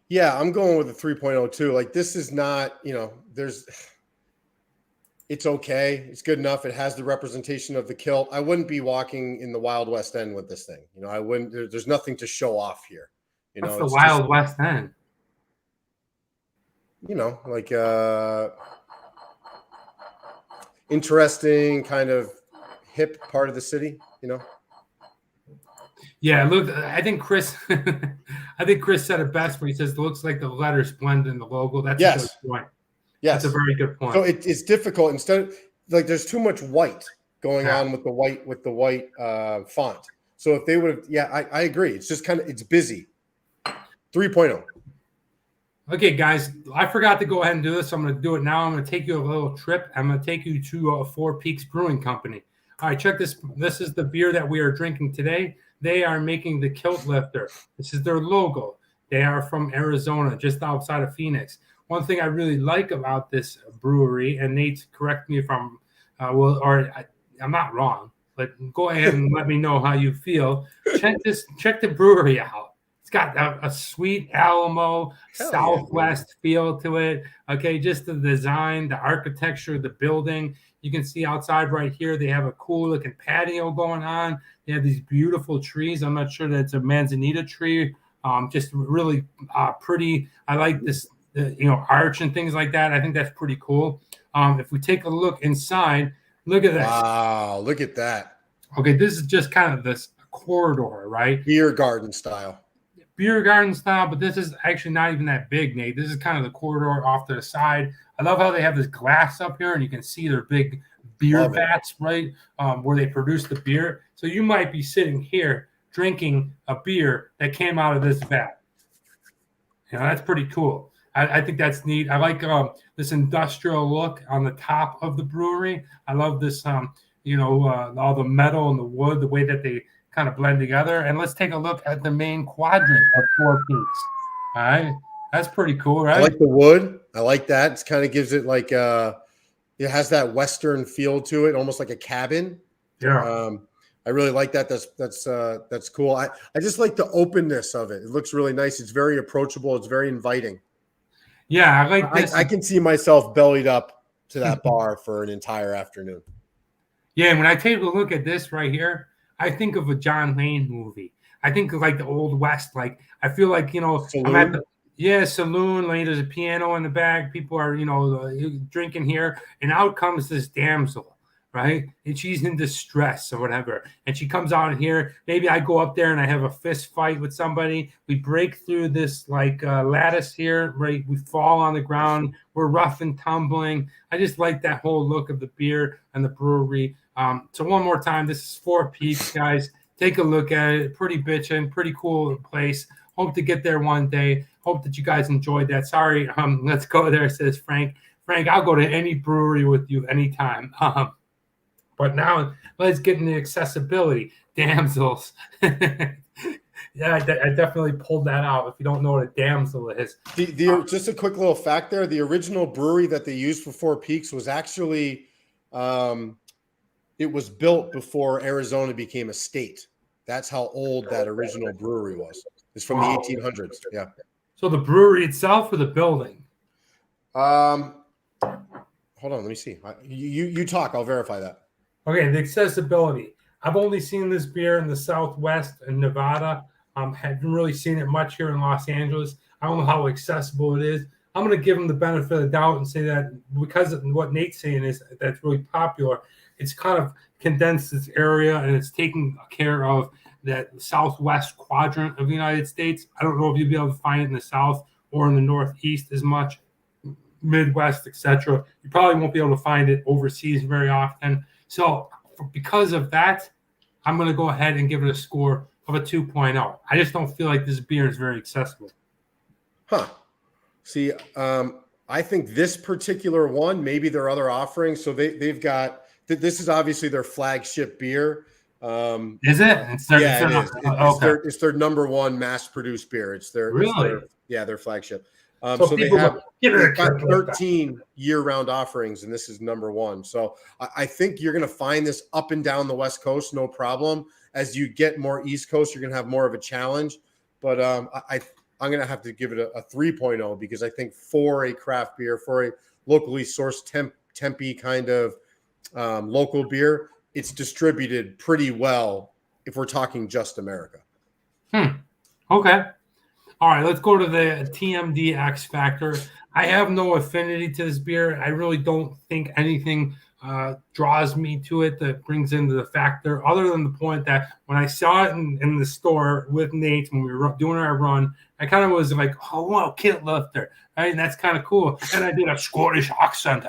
Yeah, I'm going with a 3.0 too. This is not, it's okay. It's good enough. It has the representation of the kilt. I wouldn't be walking in the Wild West End with this thing. I wouldn't, there's nothing to show off here. What's the Wild West End? Interesting, kind of hip part of the city, Yeah, look, I think Chris said it best when he says it looks like the letters blend in the logo. That's a good point. Yes. That's a very good point. So it's difficult. Instead of there's too much white going on with the white font. So if they would have, I agree. It's just it's busy. 3.0. Okay, guys, I forgot to go ahead and do this. So I'm going to do it now. I'm going to take you a little trip. I'm going to take you to Four Peaks Brewing Company. All right, check this. This is the beer that we are drinking today. They are making the Kilt Lifter. This is their logo. They are from Arizona, just outside of Phoenix. One thing I really like about this brewery, and Nate, correct me if I'm I'm not wrong, but go ahead and let me know how you feel. Check the brewery out. It's got a sweet Alamo Southwest feel to it. Okay, just the design, the architecture, the building. You can see outside right here, they have a cool looking patio going on. They have these beautiful trees. I'm not sure that it's a manzanita tree. Just really pretty. I like this, arch and things like that. I think that's pretty cool. If we take a look inside, look at that. Wow, look at that. Okay, this is just kind of this corridor, right? Beer garden style, but this is actually not even that big, Nate. This is kind of the corridor off to the side. I love how they have this glass up here, and you can see their big beer vats, right, where they produce the beer. So you might be sitting here drinking a beer that came out of this vat. That's pretty cool. I think that's neat. I like this industrial look on the top of the brewery. I love this, all the metal and the wood, the way that they kind of blend together. And let's take a look at the main quadrant of Four Peaks. All right. That's pretty cool, right? I like the wood. I like that. It kind of gives it like it has that Western feel to it, almost like a cabin. Yeah. I really like that. That's cool. I just like the openness of it. It looks really nice. It's very approachable. It's very inviting. Yeah, I like this. I can see myself bellied up to that bar for an entire afternoon. Yeah, when I take a look at this right here, I think of a John Wayne movie. I think of like the Old West. Like I feel like, you know, Saloon? I'm at the saloon. Like there's a piano in the back. People are, you know, drinking here, and out comes this damsel, right? And she's in distress or whatever. And she comes out here. Maybe I go up there and I have a fist fight with somebody. We break through this like lattice here, right? We fall on the ground. We're rough and tumbling. I just like that whole look of the beer and the brewery. So one more time, this is Four Peaks, guys. Take a look at it. Pretty bitchin', pretty cool place. Hope to get there one day. Hope that you guys enjoyed that. Sorry, let's go there, says Frank. Frank, I'll go to any brewery with you anytime. But now let's get into accessibility. Damsels. Yeah, I definitely pulled that out. If you don't know what a damsel is. Just a quick little fact there. The original brewery that they used for Four Peaks was actually it was built before Arizona became a state. That's how old that original brewery was. It's from the 1800s. Yeah. So the brewery itself or the building? Hold on, let me see. You talk. I'll verify that. Okay, the accessibility. I've only seen this beer in the Southwest and Nevada. Haven't really seen it much here in Los Angeles. I don't know how accessible it is. I'm going to give them the benefit of the doubt and say that because of what Nate's saying is that's really popular, it's kind of condensed this area and it's taking care of that southwest quadrant of the United States. I don't know if you'll be able to find it in the south or in the northeast as much, Midwest, etc. You probably won't be able to find it overseas very often. So because of that, I'm going to go ahead and give it a score of a 2.0. I just don't feel like this beer is very accessible. Huh. See, I think this particular one, maybe their other offerings. So they've got, this is obviously their flagship beer. Is it? It's their number one mass-produced beer. It's their their flagship. So they have 13 year-round offerings, and this is number one. So I think you're going to find this up and down the West Coast, no problem. As you get more East Coast, you're going to have more of a challenge. But I'm going to have to give it a 3.0 because I think for a craft beer, for a locally sourced Tempe kind of local beer, it's distributed pretty well if we're talking just America. Okay. All right, let's go to the TMD X Factor. I have no affinity to this beer. I really don't think anything draws me to it that brings into the factor, other than the point that when I saw it in the store with Nate when we were doing our run, I kind of was like, oh, wow, Kilt Lifter, right? And that's kind of cool. And I did a Scottish accent,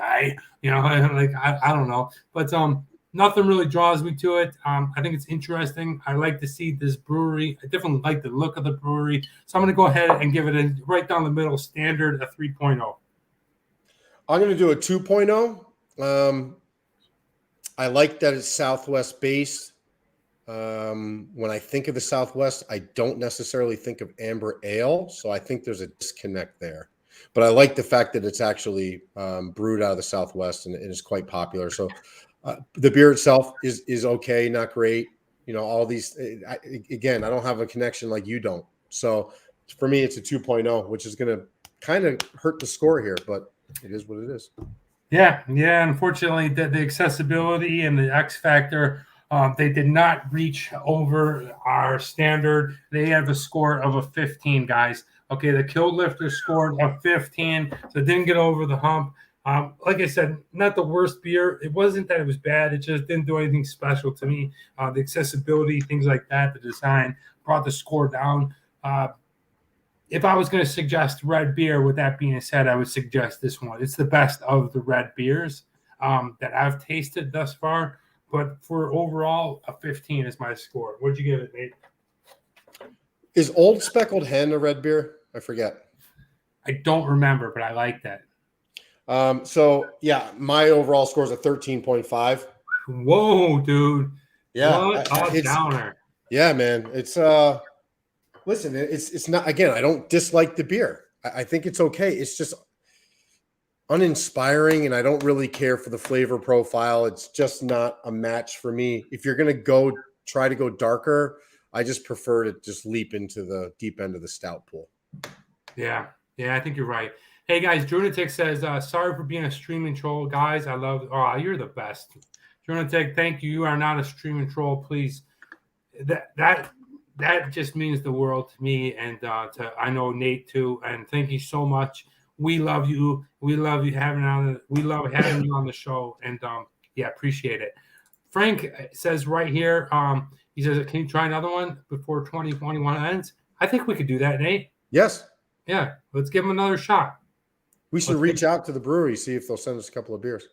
you know, like I don't know, but nothing really draws me to it. I think it's interesting. I like to see this brewery. I definitely like the look of the brewery. So I'm going to go ahead and give it a right down the middle standard, a 3.0. I'm going to do a 2.0. I like that it's Southwest based. When I think of the Southwest, I don't necessarily think of amber ale. So I think there's a disconnect there. But I like the fact that it's actually brewed out of the Southwest and it is quite popular. So the beer itself is okay, not great. You know, all these, again, I don't have a connection like you don't. So for me, it's a 2.0, which is going to kind of hurt the score here, but it is what it is. Yeah. Unfortunately, the accessibility and the X Factor, they did not reach over our standard. They have a score of a 15, guys. Okay, the Kilt Lifter scored a 15, so it didn't get over the hump. Like I said, not the worst beer. It wasn't that it was bad. It just didn't do anything special to me. The accessibility, things like that, the design brought the score down. If I was going to suggest red beer, with that being said, I would suggest this one. It's the best of the red beers that I've tasted thus far. But for overall, a 15 is my score. What'd you give it, Nate? Is Old Speckled Hen a red beer? I forget. I don't remember, but I like that. So yeah, my overall score is a 13.5. Whoa, dude. Yeah. What a downer. Yeah, man. It's listen, it's not, again, I don't dislike the beer. I think it's okay. It's just uninspiring, and I don't really care for the flavor profile. It's just not a match for me. If you're gonna try to go darker, I just prefer to just leap into the deep end of the stout pool. Yeah, I think you're right. Hey guys, Drunatic says, sorry for being a streaming troll. Guys, I love, oh, you're the best. Drunatic, thank you. You are not a streaming troll, please. That just means the world to me, and to, I know, Nate too. And thank you so much. We love you. We love you we love having you on the show. And yeah, appreciate it. Frank says right here, he says, can you try another one before 2021 ends? I think we could do that, Nate. Yes. Yeah, let's give him another shot. We should reach out to the brewery, see if they'll send us a couple of beers.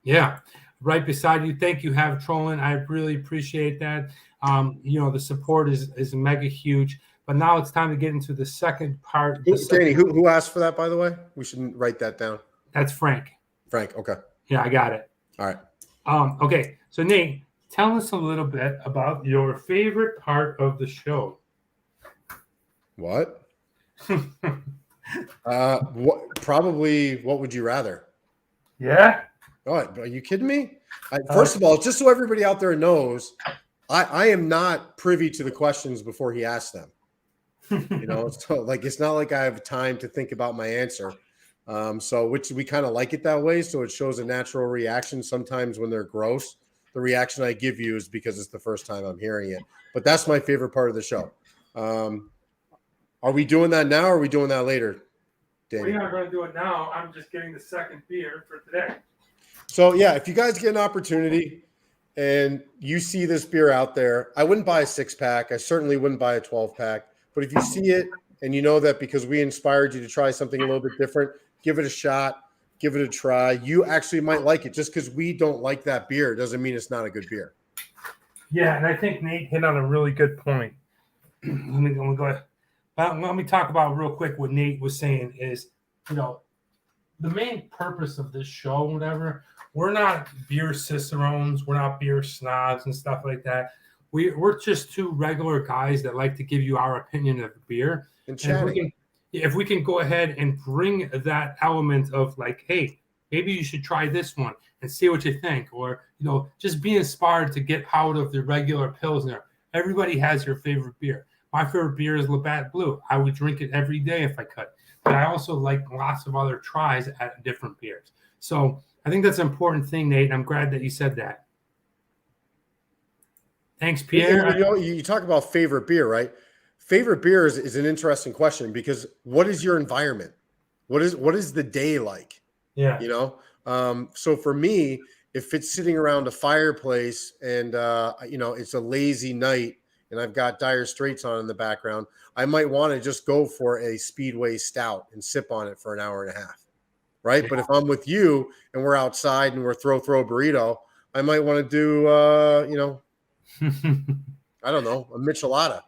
Yeah, right beside you. Thank you, Have Trolling. I really appreciate that. The support is mega huge. But now it's time to get into the second part. Danny, who asked for that, by the way? We should write that down. That's Frank. Frank, okay. Yeah, I got it. All right. Okay, so Nate, tell us a little bit about your favorite part of the show. What? Probably what would you rather? Yeah. Oh, are you kidding me? First of all, just so everybody out there knows, I am not privy to the questions before he asks them. So like, it's not like I have time to think about my answer. So which we kind of like it that way. So it shows a natural reaction. Sometimes when they're gross, the reaction I give you is because it's the first time I'm hearing it. But that's my favorite part of the show. Are we doing that now or are we doing that later, Danny? We are going to do it now. I'm just getting the second beer for today. So, yeah, if you guys get an opportunity and you see this beer out there, I wouldn't buy a 6-pack. I certainly wouldn't buy a 12-pack. But if you see it and you know that because we inspired you to try something a little bit different, give it a shot, give it a try. You actually might like it. Just because we don't like that beer doesn't mean it's not a good beer. Yeah, and I think Nate hit on a really good point. Let me go ahead. Let me talk about real quick what Nate was saying is, the main purpose of this show, whatever, we're not beer cicerones, we're not beer snobs and stuff like that. We're just two regular guys that like to give you our opinion of beer. And chatting. If we can go ahead and bring that element of like, hey, maybe you should try this one and see what you think, or just be inspired to get out of the regular Pilsner. Everybody has your favorite beer. My favorite beer is Labatt Blue. I would drink it every day if I could. But I also like lots of other tries at different beers. So I think that's an important thing, Nate. And I'm glad that you said that. Thanks, Pierre. You talk about favorite beer, right? Favorite beer is an interesting question because what is your environment? What is the day like? Yeah. So for me, if it's sitting around a fireplace and it's a lazy night, and I've got Dire Straits on in the background, I might want to just go for a Speedway Stout and sip on it for an hour and a half, right? Yeah. But if I'm with you and we're outside and we're throw burrito, I might want to do, I don't know, a Michelada.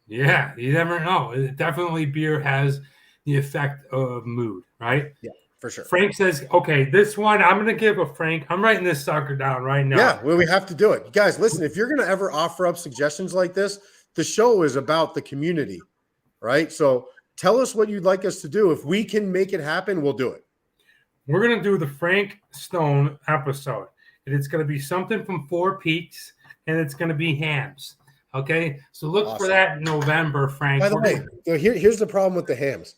Yeah, you never know. Definitely beer has the effect of mood, right? Yeah. For sure. Frank says, okay, this one I'm going to give a Frank. I'm writing this sucker down right now. Yeah, well, we have to do it. You guys, listen, if you're going to ever offer up suggestions like this, the show is about the community, right? So tell us what you'd like us to do. If we can make it happen, we'll do it. We're going to do the Frank Stone episode. And it's going to be something from Four Peaks, and it's going to be hams. Okay? So look for that in November, Frank. By the way, here's the problem with the hams.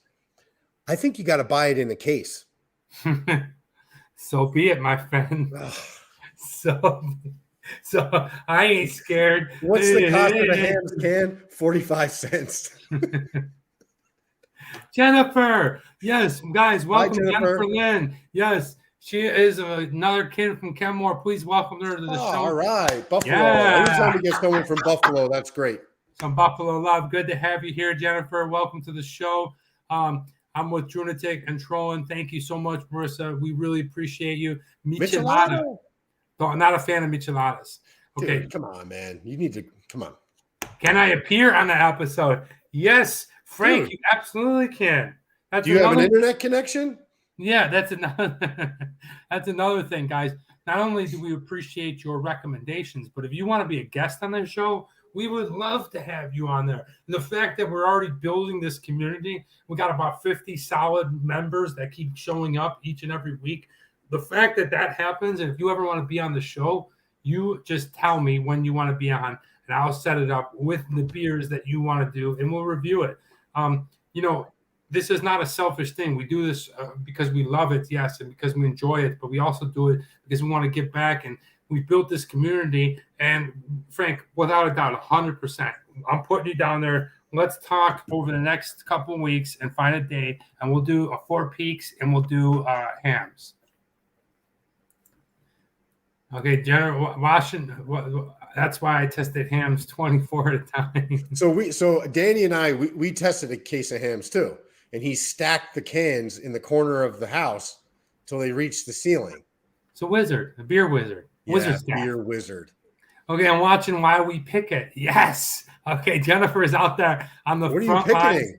I think you got to buy it in a case. So be it, my friend. So I ain't scared. What's the cost of a Hams can? 45 cents. Jennifer, yes, guys, welcome. Hi, Jennifer Lynn. Yes, she is another kid from Kenmore. Please welcome her to the show. All right, Buffalo. Yeah. Anytime we get someone from Buffalo, that's great. Some Buffalo love. Good to have you here, Jennifer. Welcome to the show. I'm with Drunatic and Trolling. Thank you so much, Marissa. We really appreciate you. Michelada. No, I'm not a fan of micheladas. Okay. Dude, come on, man. You need to come on. Can I appear on the episode? Yes, Frank, dude, you absolutely can. Do you have an internet connection? Yeah, that's another thing, guys. Not only do we appreciate your recommendations, but if you want to be a guest on the show, we would love to have you on there. And the fact that we're already building this community, we got about 50 solid members that keep showing up each and every week. The fact that that happens, and if you ever want to be on the show, you just tell me when you want to be on, and I'll set it up with the beers that you want to do, and we'll review it. You know, this is not a selfish thing. We do this because we love it, yes, and because we enjoy it, but we also do it because we want to give back, and we built this community. And Frank, without a doubt, 100%, I'm putting you down there. Let's talk over the next couple of weeks and find a day, and we'll do a Four Peaks and we'll do hams. Okay, Jennifer, Washington. That's why I tested hams 24 at a time. So Danny and I, we tested a case of hams too, and he stacked the cans in the corner of the house till they reached the ceiling. It's a wizard, a beer wizard. Yeah, beer wizard. Okay, I'm watching Why We Pick It. Yes. Okay, Jennifer is out there on the front What are you picking?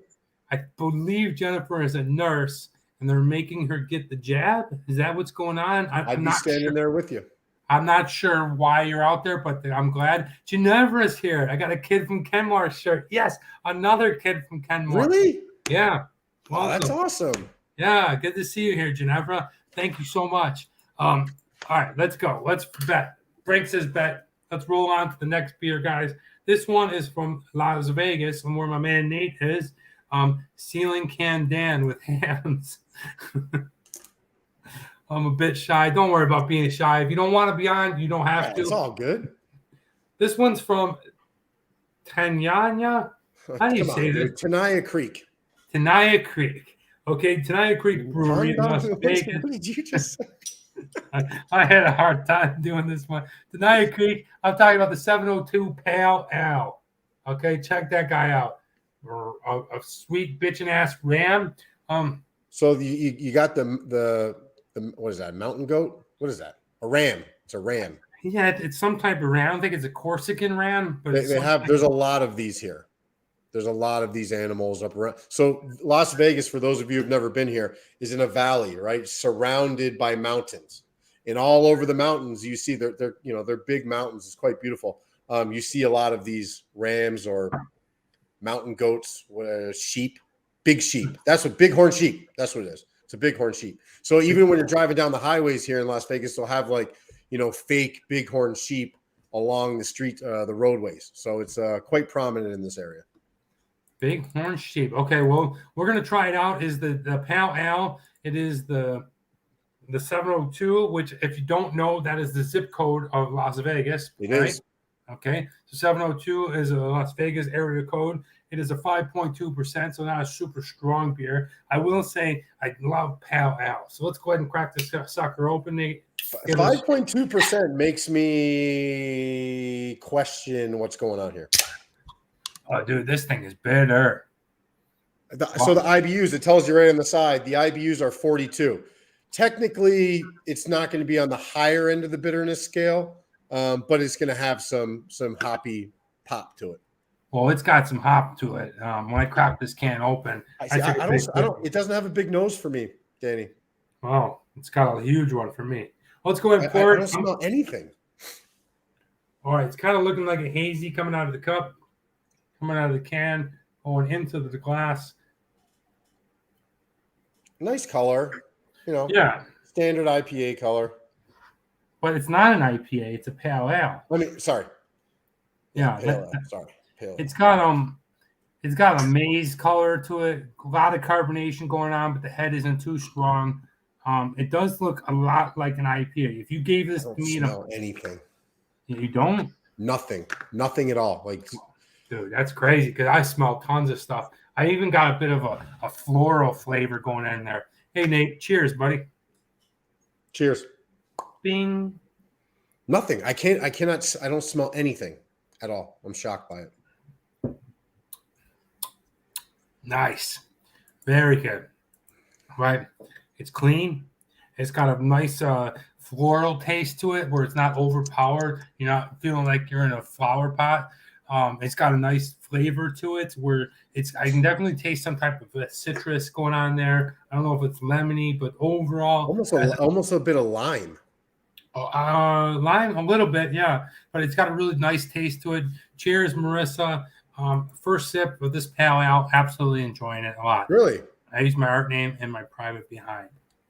I believe Jennifer is a nurse, and they're making her get the jab. Is that what's going on? I'd be standing there with you. I'm not sure why you're out there, but I'm glad. Ginevra is here. I got a kid from Kenmore's shirt. Yes, another kid from Kenmore. Really? Yeah. Wow, that's awesome. Yeah, good to see you here, Ginevra. Thank you so much. All right, let's go. Let's bet. Frank says bet. Let's roll on to the next beer, guys. This one is from Las Vegas, and where my man Nate is. Ceiling Can Dan with hams. I'm a bit shy. Don't worry about being shy. If you don't want to be on, you don't have to. It's all good. This one's from Tanaya. How do you say this? Tanaya Creek. Tanaya Creek. Okay, Tanaya Creek Brewery in Las Vegas. What did you just say? I had a hard time doing this one. Tanaya Creek. I'm talking about the 702 Pale Ale. Okay, check that guy out. A sweet bitchin' ass ram. So you got the what is that? Mountain goat? What is that? A ram. It's a ram. Yeah, it's some type of ram. I think it's a Corsican ram. But there's a lot of these here. There's a lot of these animals up around. So Las Vegas, for those of you who've never been here, is in a valley, right? Surrounded by mountains. And all over the mountains, you see they're big mountains. It's quite beautiful. You see a lot of these rams or mountain goats, sheep, big sheep. That's what bighorn sheep. That's what it is. It's a bighorn sheep. So even when you're driving down the highways here in Las Vegas, they'll have fake bighorn sheep along the street, the roadways. So it's quite prominent in this area. Bighorn sheep. Okay, well, we're gonna try it out. Is the Pale Ale? It is the 702, which, if you don't know, that is the zip code of Las Vegas. It is. Okay, so 702 is a Las Vegas area code. It is a 5.2%, so not a super strong beer. I will say I love Pale Ale. So let's go ahead and crack this sucker open. 5.2% makes me question what's going on here. Oh, dude, this thing is bitter. So the IBUs, it tells you right on the side, the IBUs are 42. Technically, it's not going to be on the higher end of the bitterness scale, but it's going to have some hoppy pop to it. Well, it's got some hop to it. When I cracked this can open, it doesn't have a big nose for me, Danny. Oh, it's got a huge one for me. Let's go ahead and pour it. I don't smell anything. All right, it's kind of looking like a hazy coming out of the cup, coming out of the can, going into the glass. Nice color, Yeah, standard IPA color. But it's not an IPA; it's a Pale Ale. Sorry. Yeah, Pale Ale. Sorry. Pale Ale. It's got a maize color to it. A lot of carbonation going on, but the head isn't too strong. It does look a lot like an IPA. If you gave this to me, anything. You don't? Nothing at all. Dude, that's crazy because I smell tons of stuff. I even got a bit of a floral flavor going in there. Hey, Nate, cheers, buddy. Cheers. Bing. Nothing. I don't smell anything at all. I'm shocked by it. Nice. Very good. Right. It's clean. It's got a nice floral taste to it where it's not overpowered. You're not feeling like you're in a flower pot. It's got a nice flavor to it where I can definitely taste some type of citrus going on there. I don't know if it's lemony, but overall almost a bit of lime. Lime a little bit, yeah, but it's got a really nice taste to it. Cheers, Marissa. First sip of this pale ale, absolutely enjoying it a lot. Really? I use my art name and my private behind.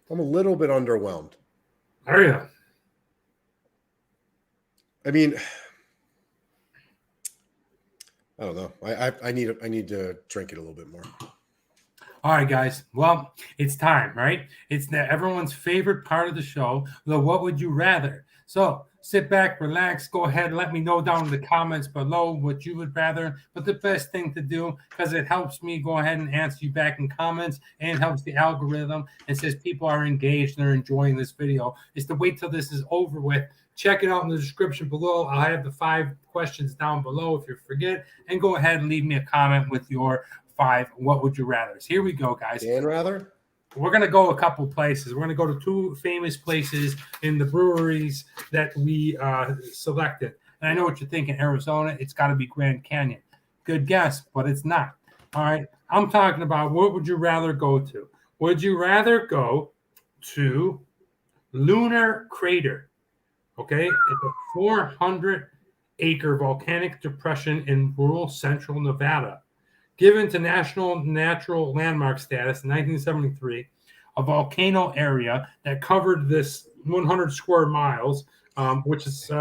I'm a little bit underwhelmed. There you go. I mean, I don't know. I need to drink it a little bit more. All right, guys. Well, it's time, right? It's everyone's favorite part of the show, the What Would You Rather? So sit back, relax, go ahead and let me know down in the comments below what you would rather. But the best thing to do, because it helps me go ahead and answer you back in comments and helps the algorithm and says people are engaged and they're enjoying this video, is to wait till this is over with. Check it out in the description below. I'll have the 5 questions down below if you forget. And go ahead and leave me a comment with your 5 what would you rather. Here we go, guys. Dan rather? We're going to go a couple places. We're going to go to 2 famous places in the breweries that we selected. And I know what you're thinking, Arizona. It's got to be Grand Canyon. Good guess, but it's not. All right. I'm talking about what would you rather go to? Would you rather go to Lunar Crater? Okay. It's a 400-acre volcanic depression in rural central Nevada. Given to National Natural Landmark status in 1973, a volcano area that covered this 100 square miles, which is,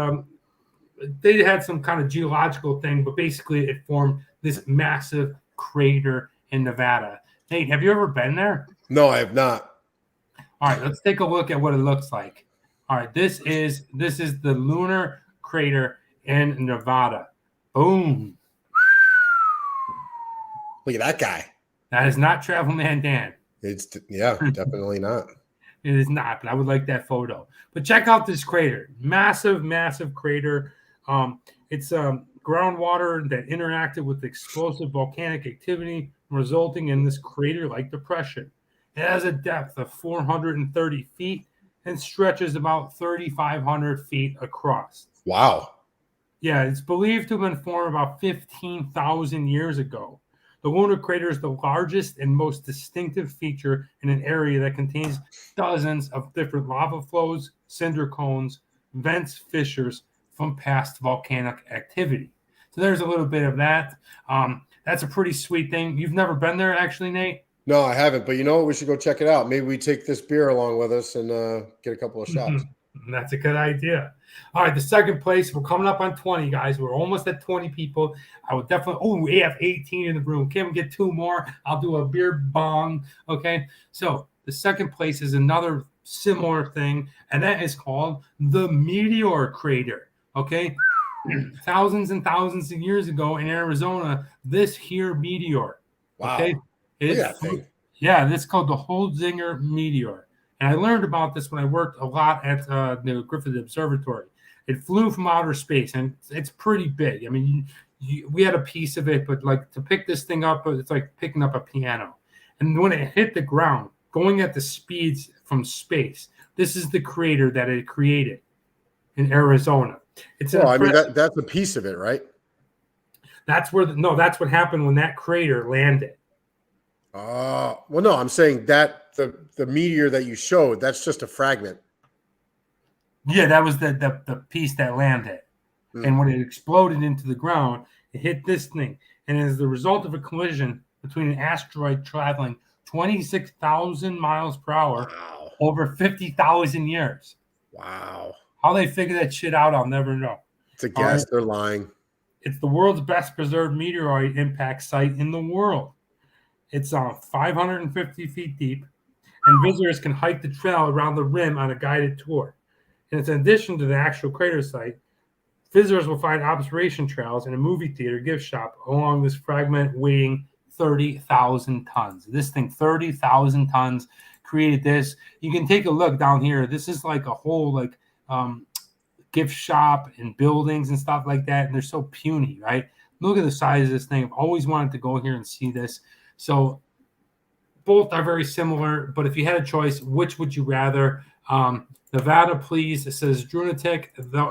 they had some kind of geological thing, but basically it formed this massive crater in Nevada. Nate, have you ever been there? No, I have not. All right, let's take a look at what it looks like. All right, this is the Lunar Crater in Nevada. Boom. Look at that guy. That is not Travel Man Dan. It's definitely not. It is not, but I would like that photo. But check out this crater. Massive, massive crater. It's groundwater that interacted with explosive volcanic activity, resulting in this crater-like depression. It has a depth of 430 feet and stretches about 3,500 feet across. Wow. Yeah, it's believed to have been formed about 15,000 years ago. The Lunar Crater is the largest and most distinctive feature in an area that contains dozens of different lava flows, cinder cones, vents, fissures from past volcanic activity. So there's a little bit of that. That's a pretty sweet thing. You've never been there, actually, Nate? No, I haven't. But you know what? We should go check it out. Maybe we take this beer along with us and get a couple of shots. That's a good idea. All right, the second place. We're coming up on 20, guys. We're almost at 20 people. I would definitely. Oh, we have 18 in the room. Can we get 2 more? I'll do a beer bong. Okay. So the second place is another similar thing, and that is called the Meteor Crater. Okay. Thousands and thousands of years ago in Arizona, this here meteor. Wow. Okay. Look at that thing. Yeah, this is called the Zinger Meteor. And I learned about this when I worked a lot at the Griffith Observatory. It flew from outer space, and it's pretty big. I mean, we had a piece of it, but like to pick this thing up, it's like picking up a piano. And when it hit the ground, going at the speeds from space, this is the crater that it created in Arizona. It's I mean, that's a piece of it, right? That's where that's what happened when that crater landed. Well, no, I'm saying that the meteor that you showed, that's just a fragment. Yeah, that was the piece that landed. And when it exploded into the ground, it hit this thing. And as the result of a collision between an asteroid traveling 26,000 miles per hour over 50,000 years. Wow. How they figure that shit out, I'll never know. It's a guess. They're lying. It's the world's best preserved meteoroid impact site in the world. It's 550 feet deep, and visitors can hike the trail around the rim on a guided tour. And it's in addition to the actual crater site, visitors will find observation trails and a movie theater gift shop along this fragment weighing 30,000 tons. This thing, 30,000 tons, created this. You can take a look down here. This is like a whole gift shop and buildings and stuff like that, and they're so puny, right? Look at the size of this thing. I've always wanted to go here and see this. So both are very similar, but if you had a choice, which would you rather? Nevada, please. It says Drunatic,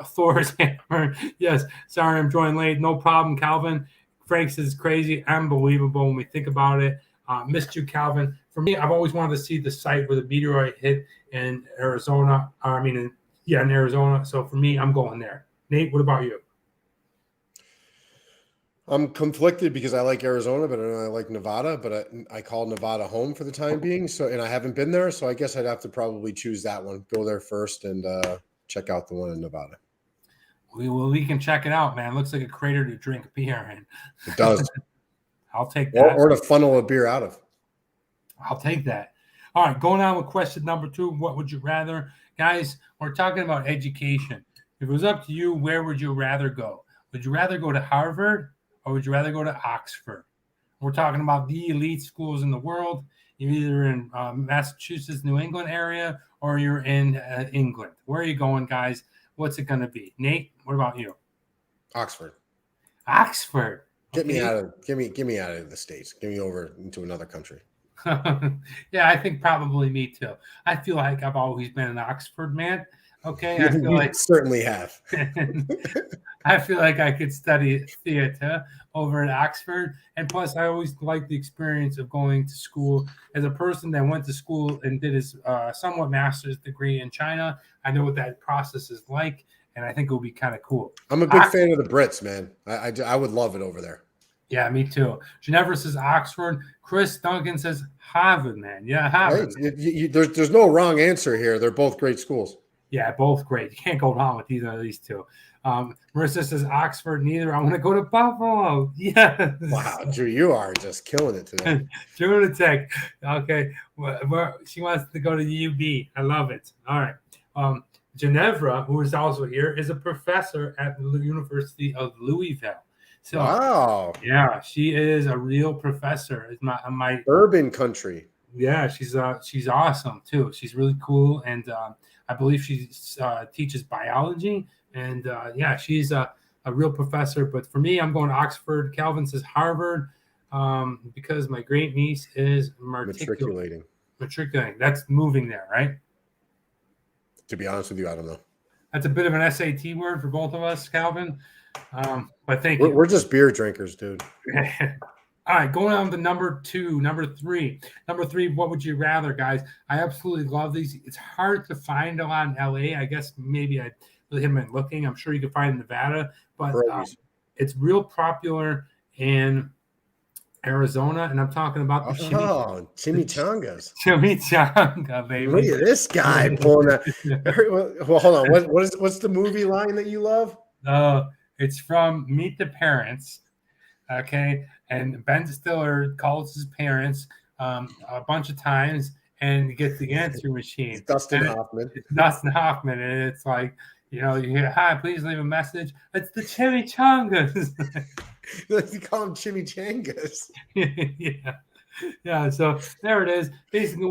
Thor's hammer. Yes, sorry, I'm joining late. No problem, Calvin. Frank says crazy, unbelievable when we think about it. Missed you, Calvin. For me, I've always wanted to see the site where the meteorite hit in Arizona. In Yeah, in Arizona. So for me, I'm going there. Nate, what about you? I'm conflicted because I like Arizona, but I like Nevada, but I call Nevada home for the time being. So, and I haven't been there, so I guess I'd have to probably choose that one. Go there first and check out the one in Nevada. We can check it out, man. It looks like a crater to drink beer in. It does, I'll take that. or to funnel a beer out of. I'll take that. All right, going on with question number 2. What would you rather? Guys, we're talking about education. If it was up to you, where would you rather go? Would you rather go to Harvard or would you rather go to Oxford? We're talking about the elite schools in the world. You're either in Massachusetts, New England area, or you're in England. Where are you going, guys? What's it going to be? Nate, what about you? Oxford. Oxford. Get me out of get me out of the States. Get me over into another country. Yeah, I think probably me too. I feel like I've always been an Oxford man. Okay, I feel You certainly have. I feel like I could study theater over at Oxford, and plus, I always liked the experience of going to school. As a person that went to school and did his somewhat master's degree in China, I know what that process is like, and I think it will be kind of cool. I'm a big fan of the Brits, man. I would love it over there. Yeah, me too. Ginevra says Oxford. Chris Duncan says Harvard, man. Yeah, Harvard. Right? There's no wrong answer here. They're both great schools. Yeah, both great. You can't go wrong with either of these two. Marissa says Oxford. Neither. I want to go to Buffalo. Yes. Wow, Drew, you are just killing it today. Drew Tech. Okay. She wants to go to UB. I love it. All right. Ginevra, who is also here, is a professor at the University of Louisville. So, wow. Yeah, she is a real professor. It's my urban country. Yeah, she's awesome too. She's really cool, and I believe she teaches biology. And yeah, she's a real professor. But for me, I'm going to Oxford. Calvin says Harvard because my great niece is matriculating. That's moving there, right? To be honest with you, I don't know. That's a bit of an SAT word for both of us, Calvin. But thank you. We're just beer drinkers, dude. All right, going on to number 3. Number 3, what would you rather, guys? I absolutely love these. It's hard to find a lot in LA. I guess maybe I'd really have been looking. I'm sure you could find in Nevada, but it's real popular in Arizona, and I'm talking about the chimichangas. Chimichanga, baby. Look at this guy pulling that. Well, hold on. What's the movie line that you love? It's from Meet the Parents. Okay, and Ben Stiller calls his parents a bunch of times and gets the answer machine. It's Dustin Hoffman. It's Dustin Hoffman, and it's like, you hear, "Hi, please leave a message." It's the chimichangas. You call them chimichangas. Yeah. So there it is. Basically,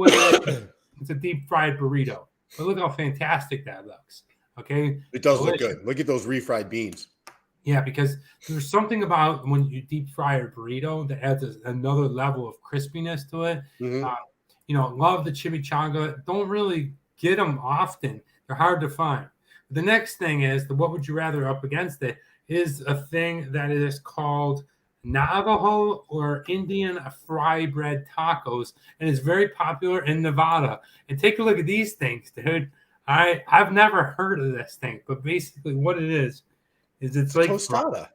it's a deep fried burrito. But look how fantastic that looks. Okay, it does look good. Look at those refried beans. Yeah, because there's something about when you deep fry a burrito that adds another level of crispiness to it. Mm-hmm. Love the chimichanga. Don't really get them often. They're hard to find. The next thing is what would you rather up against it is a thing that is called Navajo or Indian fry bread tacos, and it's very popular in Nevada. And take a look at these things, dude. I've never heard of this thing, but basically what it is it's like tostada.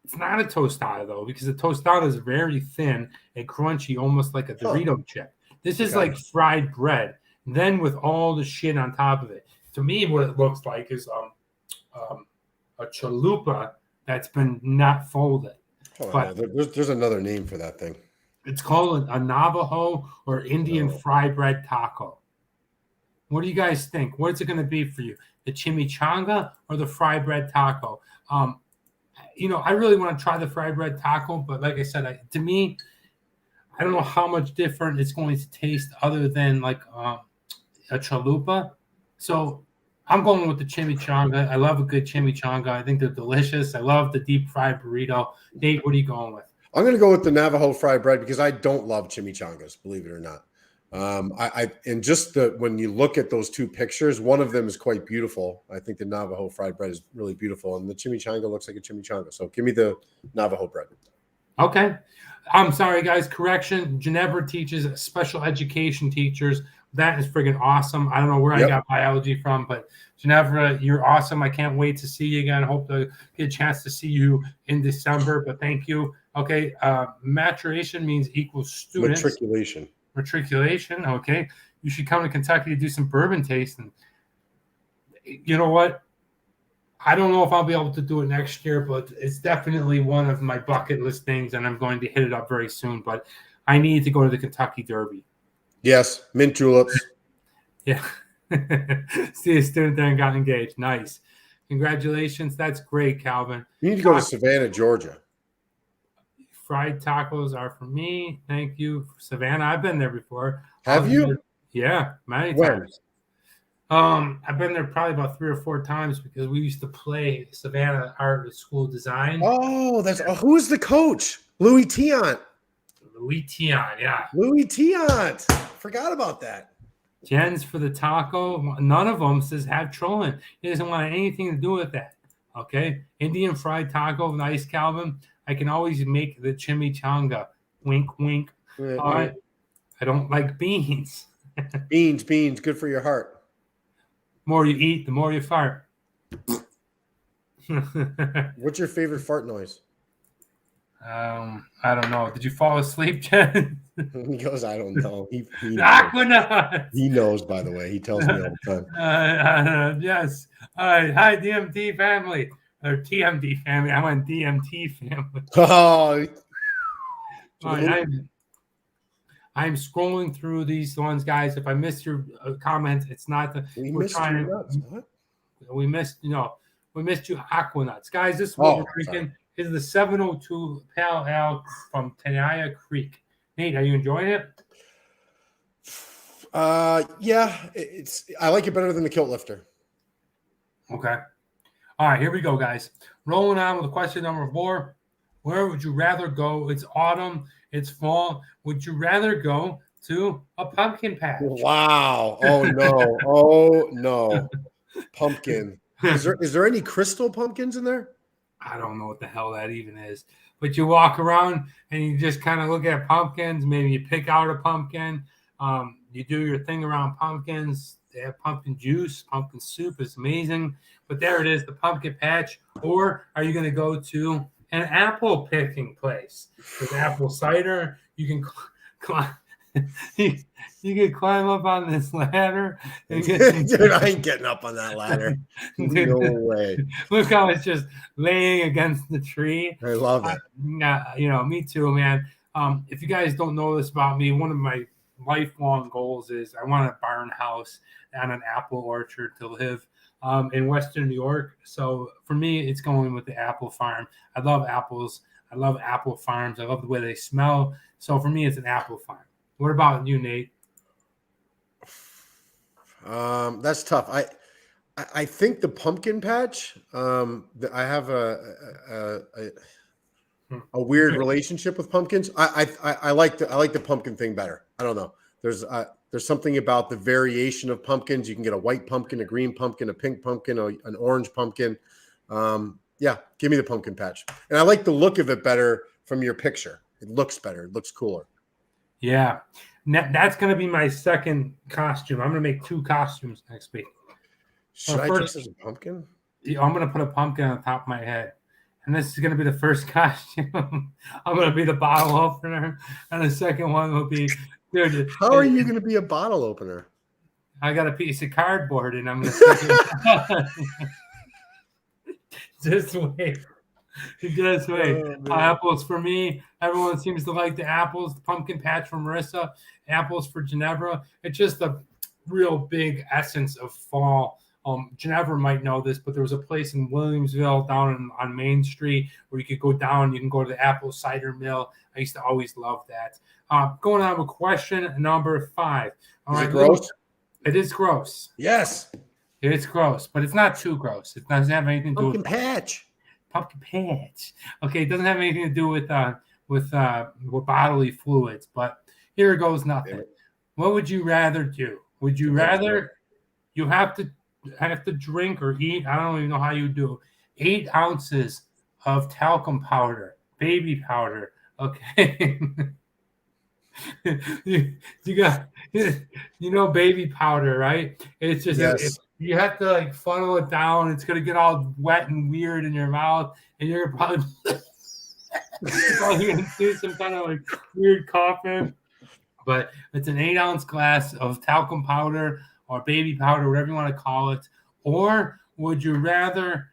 It's not a tostada though, because the tostada is very thin and crunchy, almost like a Dorito chip. This is like fried bread, then with all the shit on top of it. To me, what it looks like is a chalupa that's been not folded. There's another name for that thing. It's called a Navajo or Indian fry bread taco. What do you guys think? What is it going to be for you? The chimichanga or the fry bread taco? I really want to try the fry bread taco, but like I said, to me, I don't know how much different it's going to taste other than like a chalupa. So I'm going with the chimichanga. I love a good chimichanga. I think they're delicious. I love the deep fried burrito. Nate, what are you going with? I'm going to go with the Navajo fried bread because I don't love chimichangas, believe it or not. When you look at those two pictures, one of them is quite beautiful. I think the Navajo fried bread is really beautiful, and the chimichanga looks like a chimichanga. So give me the Navajo bread. Okay. I'm sorry, guys. Correction. Ginevra teaches special education teachers That is friggin' awesome. I don't know where I got biology from, but Ginevra, you're awesome. I can't wait to see you again. I hope to get a chance to see you in December, but thank you. Okay, maturation means equals students. Matriculation, okay. You should come to Kentucky to do some bourbon tasting. You know what? I don't know if I'll be able to do it next year, but it's definitely one of my bucket list things, and I'm going to hit it up very soon. But I need to go to the Kentucky Derby. Yes, mint juleps. Yeah. See a student there and got engaged. Nice. Congratulations. That's great, Calvin. You need to go to Savannah, Georgia. Fried tacos are for me. Thank you, Savannah. I've been there before. Have you? Yeah, many times. I've been there probably about 3 or 4 times because we used to play Savannah Art School Design. Oh, that's who's the coach? Louis Tiant. Louis Tiant, yeah. Louis Tiant. Forgot about that. Jen's for the taco. None of them says have trolling. He doesn't want anything to do with that. Okay. Indian fried taco, nice, Calvin. I can always make the chimichanga. Wink, wink. All right. I don't like beans. Beans. Good for your heart. More you eat, the more you fart. What's your favorite fart noise? I don't know. Did you fall asleep, Jen? He goes, I don't know. He knows, by the way. He tells me all the time. Yes. Hi, DMT family. Or TMD family. I went DMT family. Oh. I'm scrolling through these ones, guys. If I missed your comments, it's not the we missed you Aquanuts. Guys, this is what we're drinking. Is the 702 Pale Ale from Tanaya Creek. Nate, are you enjoying it? Yeah, I like it better than the Kilt Lifter. Okay. All right, here we go, guys. Rolling on with question number 4. Where would you rather go? It's autumn. It's fall. Would you rather go to a pumpkin patch? Wow. Oh, no. Oh, no. Pumpkin. Is there any crystal pumpkins in there? I don't know what the hell that even is. But you walk around and you just kind of look at pumpkins. Maybe you pick out a pumpkin. You do your thing around pumpkins. They have pumpkin juice. Pumpkin soup is amazing. But there it is, the pumpkin patch. Or are you going to go to an apple picking place? With apple cider, you can climb. You can climb up on this ladder. Dude, I ain't getting up on that ladder. No way. Look how it's just laying against the tree. I love it. Me too, man. If you guys don't know this about me, one of my lifelong goals is I want a barn house and an apple orchard to live in Western New York. So for me, it's going with the apple farm. I love apples. I love apple farms. I love the way they smell. So for me, it's an apple farm. What about you, Nate? That's tough. I think the pumpkin patch. I have a weird relationship with pumpkins. I like the pumpkin thing better. I don't know. There's something about the variation of pumpkins. You can get a white pumpkin, a green pumpkin, a pink pumpkin, an orange pumpkin. Yeah, give me the pumpkin patch. And I like the look of it better from your picture. It looks better. It looks cooler. Yeah, that's going to be my second costume. I'm going to make 2 costumes next week. Should I dress as a pumpkin? I'm going to put a pumpkin on the top of my head. And this is going to be the first costume. I'm going to be the bottle opener. And the second one will be... Dude, how are you going to be a bottle opener? I got a piece of cardboard and I'm going to... Just wait. Just wait. Apples for me. Everyone seems to like the apples. The pumpkin patch for Marissa. Apples for Ginevra. It's just a real big essence of fall. Ginevra might know this, but there was a place in Williamsville down on Main Street where you could go down. You can go to the apple cider mill. I used to always love that. Going on with question number 5. Is it gross? It is gross. Yes. It's gross, but it's not too gross. It doesn't have anything to do with patch. Pumpkin patch. Okay, it doesn't have anything to do with bodily fluids, but here goes nothing. What would you rather do? Would you rather you have to drink or eat? I don't even know how you do 8 ounces of talcum powder, baby powder. Okay. you got, baby powder, right? It's just Yes. you have to like funnel it down. It's gonna get all wet and weird in your mouth, and you're probably gonna do some kind of like weird coughing. But it's an 8-ounce glass of talcum powder or baby powder, whatever you want to call it. Or would you rather,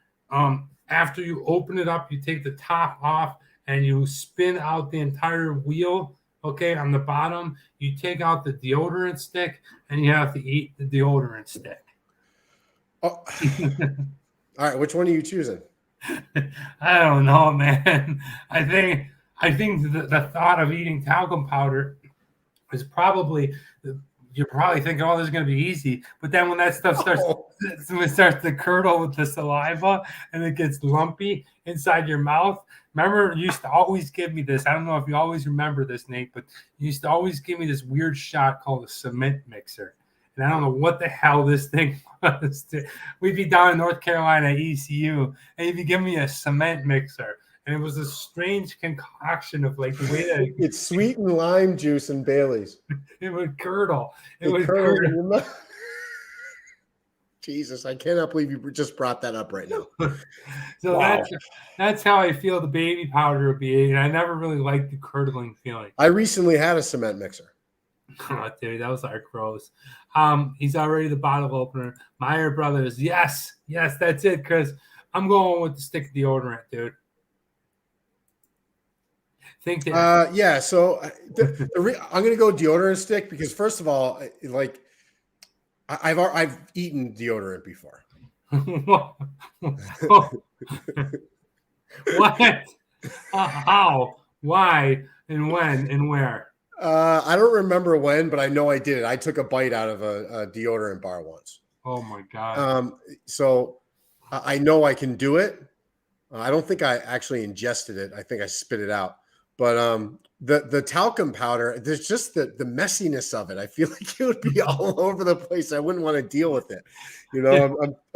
after you open it up, you take the top off and you spin out the entire wheel, okay, on the bottom, you take out the deodorant stick and you have to eat the deodorant stick. Oh. All right, which one are you choosing? I don't know, man. I think the thought of eating talcum powder is probably, you're probably thinking, oh, this is going to be easy. But then when that stuff starts to curdle with the saliva and it gets lumpy inside your mouth. Remember, you used to always give me this. I don't know if you always remember this, Nate, but you used to always give me this weird shot called a cement mixer. And I don't know what the hell this thing was. We'd be down in North Carolina at ECU, and you'd be giving me a cement mixer. And it was a strange concoction of like the way that it's sweet and lime juice and Bailey's. It would curdle. It would curdle. Jesus, I cannot believe you just brought that up right now. So wow. That's how I feel the baby powder would be. And I never really liked the curdling feeling. I recently had a cement mixer. Oh, dude, that was our gross. He's already the bottle opener. Meyer Brothers. Yes, that's it, Chris. I'm going with the stick deodorant, dude. Think that. Yeah. So I'm going to go deodorant stick because first of all, like I've eaten deodorant before. What? How? Why? And when? And where? I don't remember when, but I know I did it. I took a bite out of a deodorant bar once. Oh my God. So I know I can do it. I don't think I actually ingested it. I think I spit it out. But the talcum powder, there's just the messiness of it. I feel like it would be all over the place. I wouldn't want to deal with it.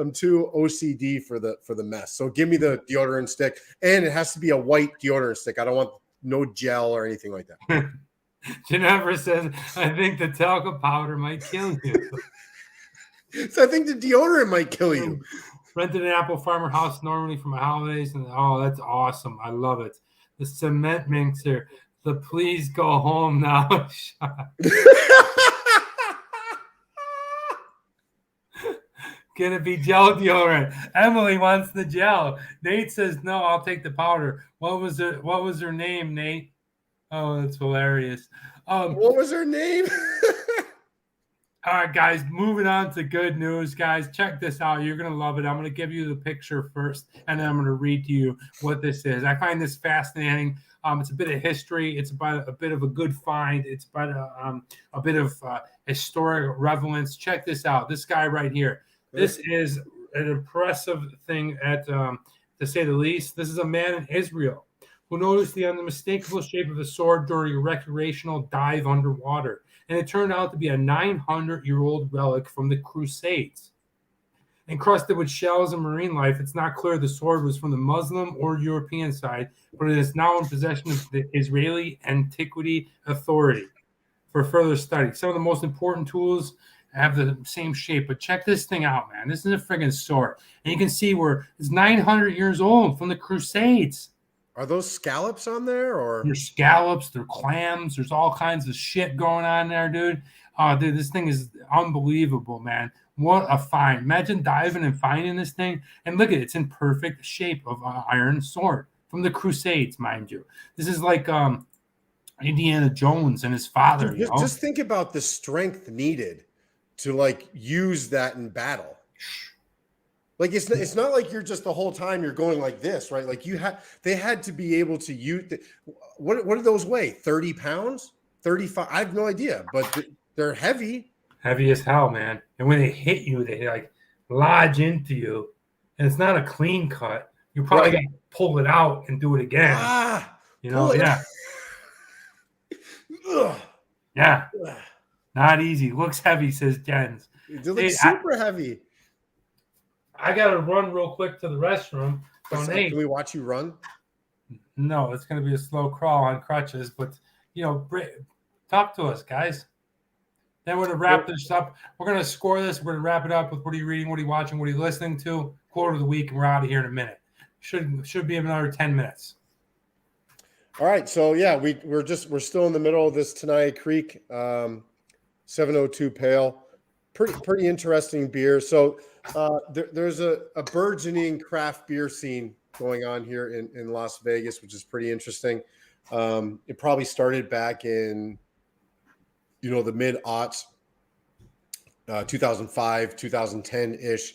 I'm too OCD for the mess. So give me the deodorant stick, and it has to be a white deodorant stick. I don't want no gel or anything like that. Jennifer says, I think the talcum powder might kill you. So I think the deodorant might kill you. Rented an apple farmer house normally for my holidays, and oh, that's awesome. I love it. The cement mixer, the please go home now shot. Gonna be gel deodorant. Emily wants the gel. Nate says no, I'll take the powder. What was her name, Nate? Oh, that's hilarious. What was her name? All right, guys, moving on to good news, guys. Check this out. You're going to love it. I'm going to give you the picture first, and then I'm going to read to you what this is. I find this fascinating. It's a bit of history. It's about a bit of a good find. It's about a bit of historic relevance. Check this out. This guy right here. This is an impressive thing, to say the least. This is a man in Israel who noticed the unmistakable shape of the sword during a recreational dive underwater. And it turned out to be a 900-year-old relic from the Crusades. Encrusted with shells and marine life, it's not clear the sword was from the Muslim or European side, but it is now in possession of the Israeli Antiquity Authority for further study. Some of the most important tools have the same shape, but check this thing out, man. This is a friggin' sword. And you can see where it's 900 years old from the Crusades. Are those scallops on there, or there's scallops, there's clams, there's all kinds of shit going on there, dude. Dude, this thing is unbelievable, man. What a find. Imagine diving and finding this thing. And look at it, it's in perfect shape of an iron sword from the Crusades, mind you. This is like Indiana Jones and his father. Dude, just think about the strength needed to like use that in battle. Like it's not like you're just the whole time you're going like this, right? Like they had to be able to use what do those weigh? 30 pounds? 35? I have no idea, but they're heavy. Heavy as hell, man. And when they hit you, they like lodge into you. And it's not a clean cut. You probably got to pull it out and do it again. Yeah. Yeah. Not easy. Looks heavy, says Jens. It looks super heavy. I got to run real quick to the restroom. Can we watch you run? No, it's going to be a slow crawl on crutches. But, Talk to us, guys. Then we're going to wrap this up. We're going to score this. We're going to wrap it up with what are you reading, what are you watching, what are you listening to, quote of the week, and we're out of here in a minute. Should be another 10 minutes. All right. So, yeah, we're still in the middle of this Tanaya Creek 702 Pale. Pretty interesting beer. So there's a burgeoning craft beer scene going on here in Las Vegas, which is pretty interesting. It probably started back in, the mid-aughts, 2005, 2010-ish.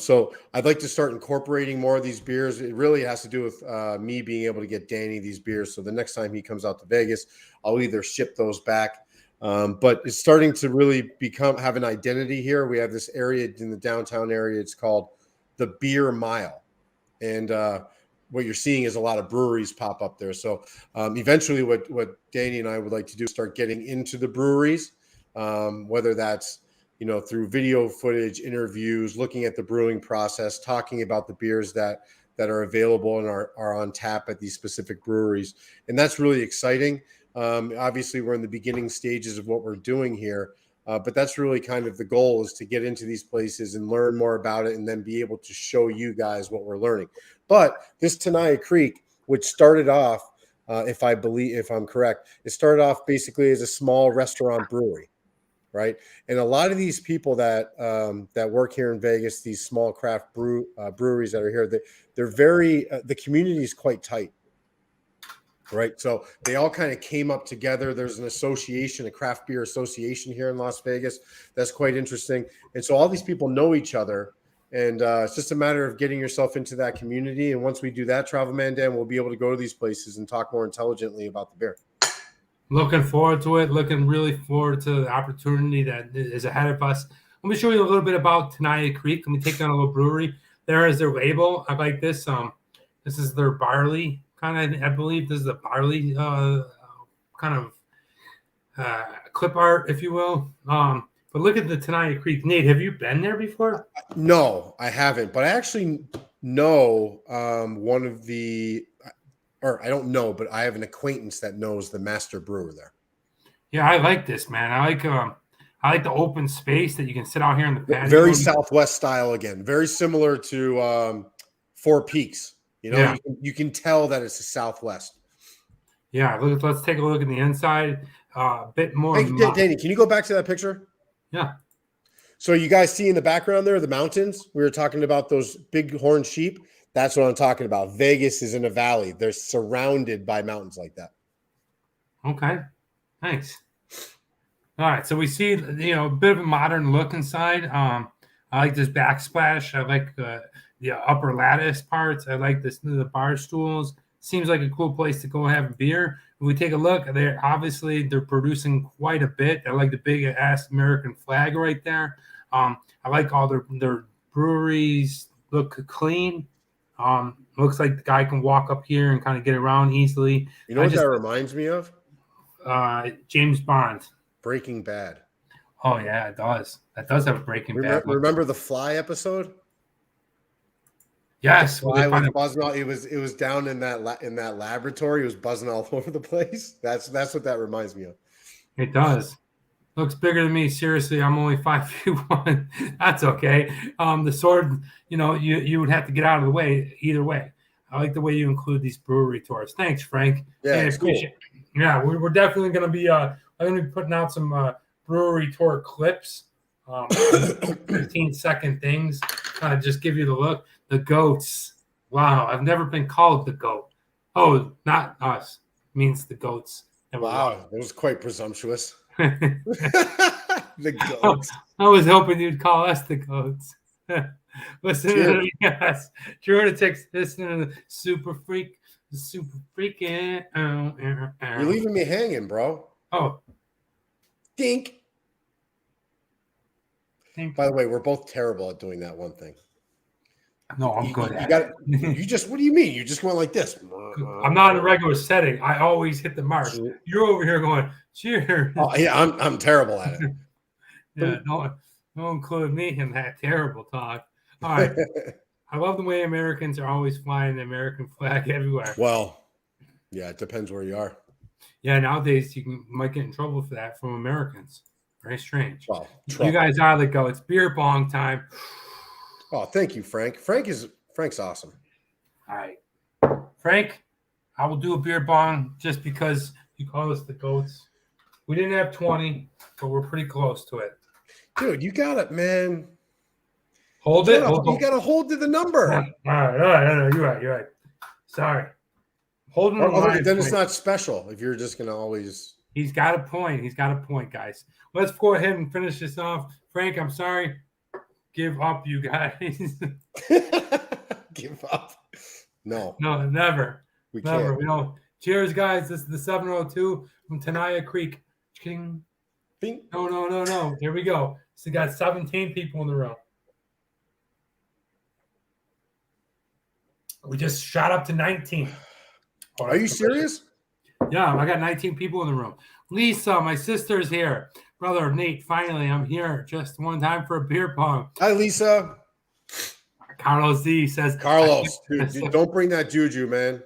So I'd like to start incorporating more of these beers. It really has to do with me being able to get Danny these beers. So the next time he comes out to Vegas, I'll either ship those back. But it's starting to really have an identity here. We have this area in the downtown area. It's called the Beer Mile. And what you're seeing is a lot of breweries pop up there. So eventually what Danny and I would like to do is start getting into the breweries, whether that's, through video footage, interviews, looking at the brewing process, talking about the beers that are available and are on tap at these specific breweries. And that's really exciting. Obviously, we're in the beginning stages of what we're doing here, but that's really kind of the goal, is to get into these places and learn more about it and then be able to show you guys what we're learning. But this Tanaya Creek, which started off, if I'm correct, it started off basically as a small restaurant brewery, right? And a lot of these people that work here in Vegas, these small craft breweries that are here, they're very the community is quite tight. Right. So they all kind of came up together. There's an association, a craft beer association here in Las Vegas. That's quite interesting. And so all these people know each other. And it's just a matter of getting yourself into that community. And once we do that, Travel Man Dan, we'll be able to go to these places and talk more intelligently about the beer. Looking forward to it. Looking really forward to the opportunity that is ahead of us. Let me show you a little bit about Tanaya Creek. Let me take down a little brewery. There is their label. I like this. This is their barley. I believe this is a barley kind of clip art, if you will. But look at the Tanaya Creek. Nate, have you been there before? No, I haven't. But I actually know one of the, or I don't know, but I have an acquaintance that knows the master brewer there. Yeah, I like this, man. I like the open space that you can sit out here in the patio. Very Southwest style again. Very similar to Four Peaks. Yeah. You can tell that it's a Southwest. Yeah, let's take a look at the inside. A bit more. Hey, Danny, can you go back to that picture? Yeah. So you guys see in the background there, the mountains? We were talking about those big horned sheep. That's what I'm talking about. Vegas is in a valley. They're surrounded by mountains like that. Okay. Thanks. All right. So we see, a bit of a modern look inside. I like this backsplash. I like the upper lattice parts. I like the bar stools. Seems like a cool place to go have a beer. If we take a look, they're producing quite a bit. I like the big ass American flag right there. I like all their breweries look clean. Looks like the guy can walk up here and kind of get around easily. You know what that reminds me of? James Bond. Breaking Bad. Oh yeah, it does. That does have a Breaking Bad. Remember the Fly episode? Yes, I was buzzing all. It was down in that laboratory. It was buzzing all over the place. That's what that reminds me of. It does. Looks bigger than me. Seriously, I'm only 5'1". That's okay. The sword, you would have to get out of the way either way. I like the way you include these brewery tours. Thanks, Frank. Yeah, it's appreciate it. Yeah, we're definitely going to be. I'm going to be putting out some brewery tour clips, 15-second things, kind of just give you the look. The goats. Wow, I've never been called the goat. Oh, not us. It means the goats. Wow, that was quite presumptuous. The goats. I was hoping you'd call us the goats. Listen to yes. Lunatics, listen to the super freaking. You're leaving me hanging, bro. Oh. Dink. By the way, we're both terrible at doing that one thing. No, I'm good at it. What do you mean? You just went like this. I'm not in a regular setting. I always hit the mark. You're over here going, cheers. Oh, yeah, I'm terrible at it. Yeah, don't include me in that terrible talk. All right. I love the way Americans are always flying the American flag everywhere. Well, yeah, it depends where you are. Yeah, nowadays might get in trouble for that from Americans. Very strange. Well, you guys are the go. It's beer bong time. Oh, thank you, Frank. Frank's awesome. All right, Frank, I will do a beer bong just because you call us the goats. We didn't have 20, but we're pretty close to it. Dude, you got it, man. Hold you it. You got to hold to the number. All right. You're right. Sorry. Holding the line. Then it's not special if you're just going to always. He's got a point, guys. Let's go ahead and finish this off. Frank, I'm sorry. Give up, you guys. Give up. No, never. We never. can't. Cheers, guys. This is the 702 from Tanaya Creek. King. Bing. No. Here we go. So we got 17 people in the room. We just shot up to 19. Are you serious? Yeah, I got 19 people in the room. Lisa, my sister's here. Brother Nate, finally, I'm here just one time for a beer pong. Hi, Lisa. Carlos Z says, Carlos, dude, don't bring that juju, man.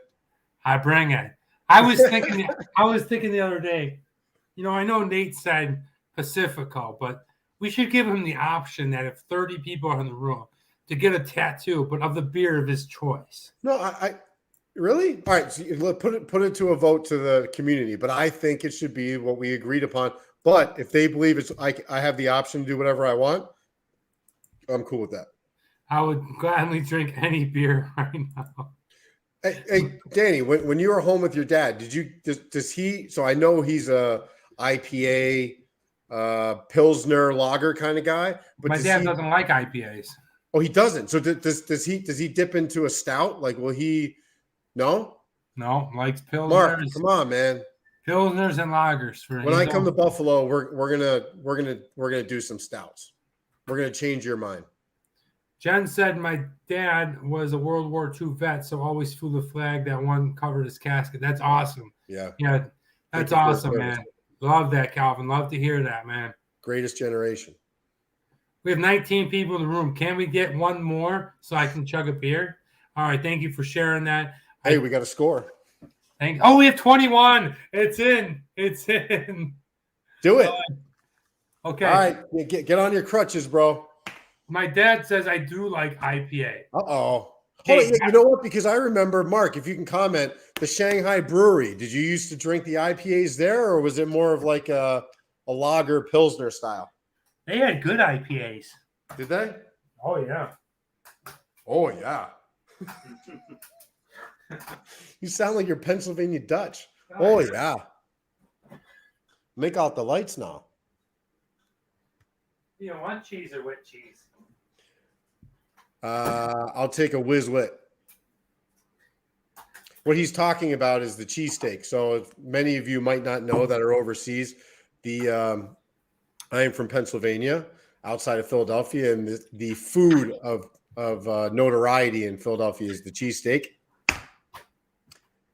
I bring it. I was thinking the other day, I know Nate said Pacifico, but we should give him the option that if 30 people are in the room to get a tattoo, but of the beer of his choice. No, I really? All right, so put it to a vote to the community, but I think it should be what we agreed upon. But if they believe I have the option to do whatever I want, I'm cool with that. I would gladly drink any beer right now. Hey, Danny, when you were home with your dad, does he? So I know he's a IPA, Pilsner lager kind of guy, but my dad doesn't like IPAs. Oh, he doesn't. So does he dip into a stout? Like, will he? No, likes Pilsners. Mark, come on, man. Pilsners and lagers. When I come to Buffalo, we're gonna do some stouts. We're gonna change your mind. Jen said my dad was a World War II vet, so always flew the flag that one covered his casket. That's awesome. Yeah, that's awesome, man. Love that, Calvin. Love to hear that, man. Greatest generation. We have 19 people in the room. Can we get one more so I can chug a beer? All right, thank you for sharing that. Hey, we got a score. We have 21. It's in. Do it. Okay. All right, get on your crutches, bro. My dad says I do like IPA. Uh-oh. Hey, you know what? Because I remember, Mark, if you can comment, the Shanghai Brewery, did you used to drink the IPAs there, or was it more of like a lager Pilsner style? They had good IPAs. Did they? Oh, yeah. Oh, yeah. You sound like you're Pennsylvania Dutch. Oh, yeah. Make out the lights now. You want cheese or wet cheese? I'll take a Whiz Wit. What he's talking about is the cheesesteak. So if many of you might not know that are overseas, I am from Pennsylvania, outside of Philadelphia, and the food of notoriety in Philadelphia is the cheesesteak.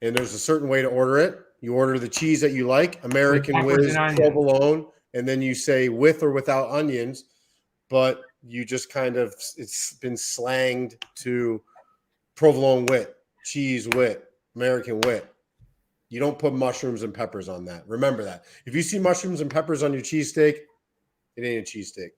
And there's a certain way to order it. You order the cheese that you like, American Whiz, provolone, and then you say with or without onions, but you just it's been slanged to provolone wit, cheese wit, American wit. You don't put mushrooms and peppers on that. Remember that. If you see mushrooms and peppers on your cheesesteak, it ain't a cheesesteak.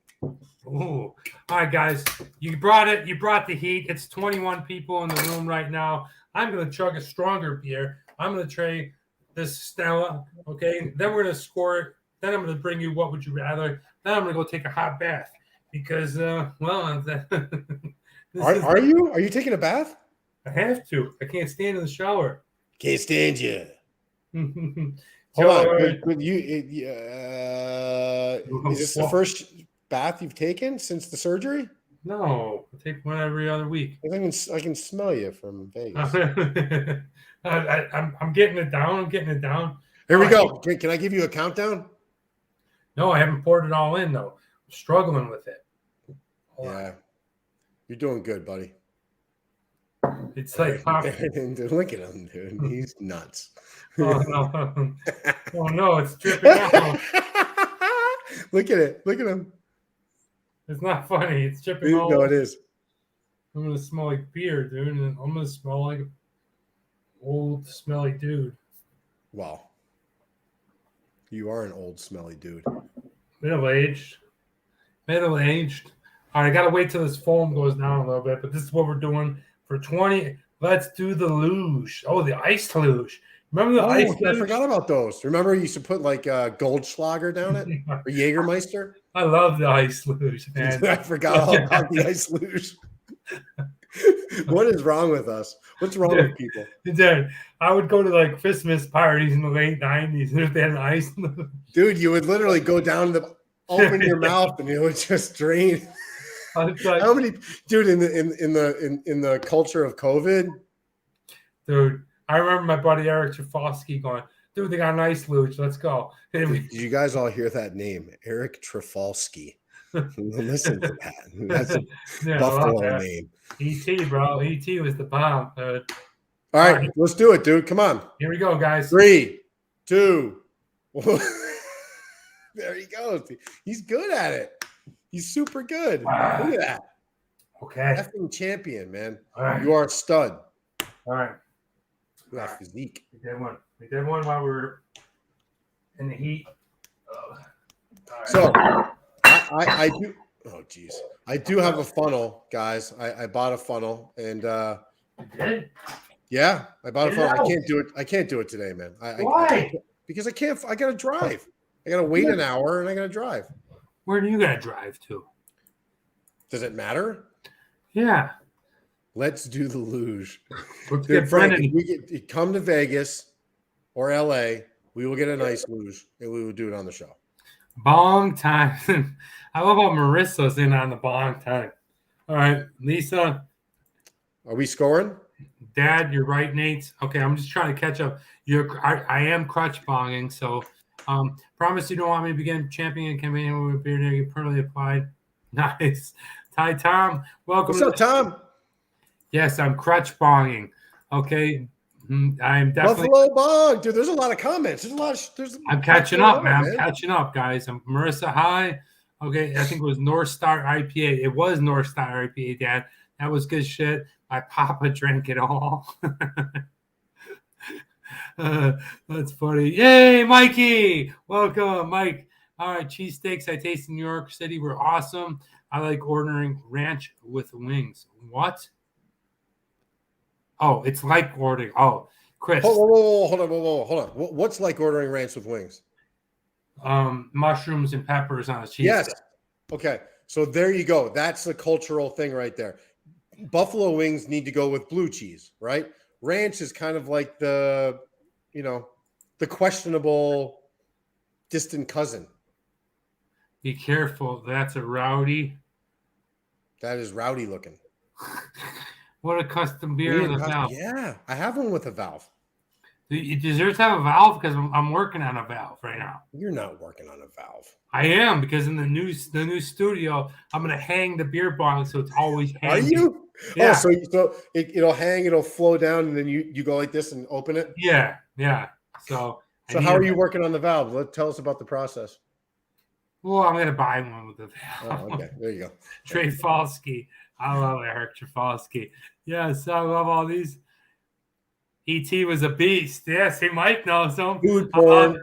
Ooh. All right, guys. You brought it. You brought the heat. It's 21 people in the room right now. I'm going to chug a stronger beer. I'm going to try this Stella. Okay. Then we're going to score it. Then I'm going to bring you What Would You Rather. Then I'm going to go take a hot bath because, are you taking a bath? I have to. I can't stand in the shower. Can't stand you. Hold on. Is this the first bath you've taken since the surgery? No, I take one every other week. I can smell you from Vegas. I'm getting it down. Here we go. Can I give you a countdown? No, I haven't poured it all in, though. I'm struggling with it. Hold on. You're doing good, buddy. It's like look at him, dude. He's nuts. Oh no, it's dripping out. Look at it. Look at him. It's not funny. It's dripping out. No, it is. I'm gonna smell like beer, dude, and I'm gonna smell like an old, smelly dude. Wow. You are an old smelly dude. Middle-aged. Middle-aged. All right, I got to wait till this foam goes down a little bit, but this is what we're doing for 20. Let's do the luge. Oh, the ice luge. Remember the ice luge? I forgot about those. Remember you used to put like Goldschlager down it? Or Jägermeister? I love the ice luge, man. I forgot all about the ice luge. What is wrong with us? What's wrong with people? Dude, I would go to like Christmas parties in the late 90s if they had an ice luge. Dude, you would literally go down to open your mouth and it would just drain. Like, how many, dude, in the culture of COVID? Dude, I remember my buddy Eric Trafalski going, dude, they got an ice luge. Let's go. Did you guys all hear that name? Eric Trafalski. Listen to that. That's a Buffalo name. E.T., bro. E.T. was the bomb. All right, let's do it, dude. Come on. Here we go, guys. 3, 2, 1. There he goes. He's good at it. He's super good. Look at that. Okay. Effing champion, man. All right. You are a stud. All right. Look at that physique. We did one. We did one while we were in the heat. Right. So I do. Oh, geez. I do have a funnel, guys. I bought a funnel, and you did? Yeah, I bought a funnel. I can't do it. I can't do it today, man. Why? Because I can't. I gotta drive. I gotta wait an hour, and I gotta drive. Where do you gotta drive to? Does it matter? Yeah. Let's do the luge. Dude, Frank, if we come to Vegas or LA, we will get a nice luge, and we will do it on the show. Bong time. I love how Marissa's in on the bong time. All right, Lisa. Are we scoring? Dad, you're right, Nate. Okay, I'm just trying to catch up. I am crutch bonging, so promise you don't want me to begin champion campaign with beer negative permanently applied. Nice. Ty Tom, welcome. What's up, Tom? Yes, I'm crutch bonging. Okay. I'm definitely Buffalo Bong, dude. There's a lot of comments. I'm catching up, man. I'm catching up, guys. I'm Marissa. Hi. Okay, I think it was North Star IPA. It was North Star IPA, Dad. That was good shit. My papa drank it all. That's funny. Yay, Mikey! Welcome, Mike. All right, cheesesteaks I tasted in New York City were awesome. I like ordering ranch with wings. What? Oh, it's like ordering. Oh, Chris. Hold on. What's like ordering ranch with wings? Mushrooms and peppers on a cheese. Yes. Okay. So there you go. That's a cultural thing right there. Buffalo wings need to go with blue cheese, right? Ranch is kind of like the questionable distant cousin. Be careful. That's a rowdy. That is rowdy looking. What a custom beer with a valve. Yeah, I have one with a valve. Does yours have a valve? Because I'm working on a valve right now. You're not working on a valve. I am, because in the new studio, I'm gonna hang the beer bong so it's always hanging. Are you? Yeah. Oh, so it'll hang, it'll flow down, and then you go like this and open it? Yeah. So how are you working on the valve? Tell us about the process. Well, I'm gonna buy one with the valve. Oh, okay. There you go. Trafalski. I love Eric Trafalski. Yes, I love all these. E.T. was a beast. Yes, he might know some. Food porn.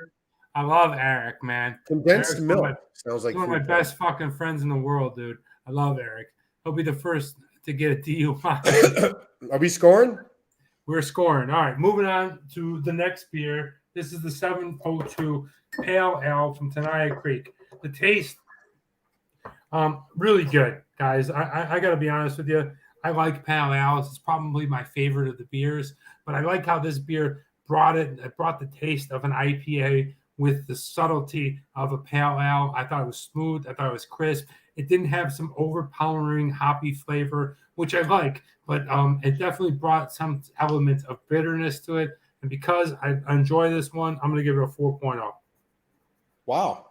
I love Eric, man. Condensed Eric's milk. Sounds like one of my best fucking friends in the world, dude. I love Eric. He'll be the first to get a DUI. Are we scoring? We're scoring. All right, moving on to the next beer. This is the 702 Pale Ale from Tanaya Creek. The taste, really good, guys. I got to be honest with you. I like Pale Ales. It's probably my favorite of the beers, but I like how this beer brought the taste of an IPA with the subtlety of a Pale Ale. I thought it was smooth. I thought it was crisp. It didn't have some overpowering hoppy flavor, which I like, but it definitely brought some element of bitterness to it. And because I enjoy this one, I'm going to give it a 4.0. Wow.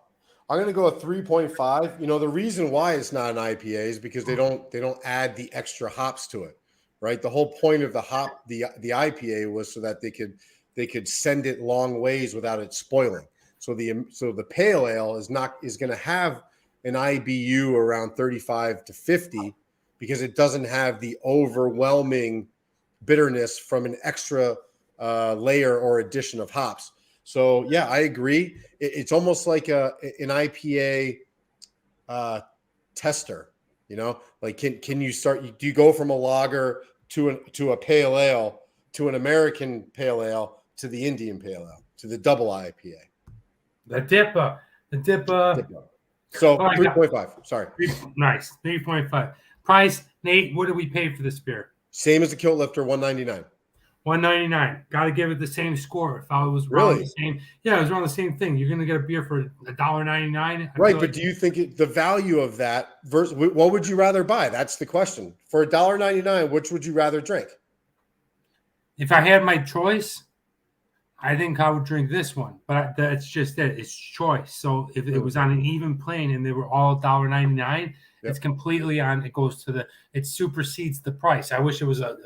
I'm going to go a 3.5. The reason why it's not an IPA is because they don't add the extra hops to it, right? The whole point of the IPA was so that they could send it long ways without it spoiling. So the pale ale is going to have an IBU around 35 to 50 because it doesn't have the overwhelming bitterness from an extra layer or addition of hops. So yeah, I agree. It's almost like an IPA tester. You know, like can you start? Do you go from a lager to a pale ale to an American pale ale to the Indian pale ale to the double IPA? The Dipper. So Oh, 3.5. Sorry. Nice. 3.5. Price, Nate, what do we pay for this beer? Same as the Kilt Lifter, $1.99. $1.99. Got to give it the same score. If I was around Really? the same, yeah, it was around the same thing. You're gonna get a beer for $1.99. Right, but do you think the value of that versus what would you rather buy? That's the question. For $1.99, which would you rather drink? If I had my choice, I think I would drink this one. But that's just it. It's choice. So if it was on an even plane and they were all $1.99, it's completely on. It goes to it supersedes the price. I wish it was a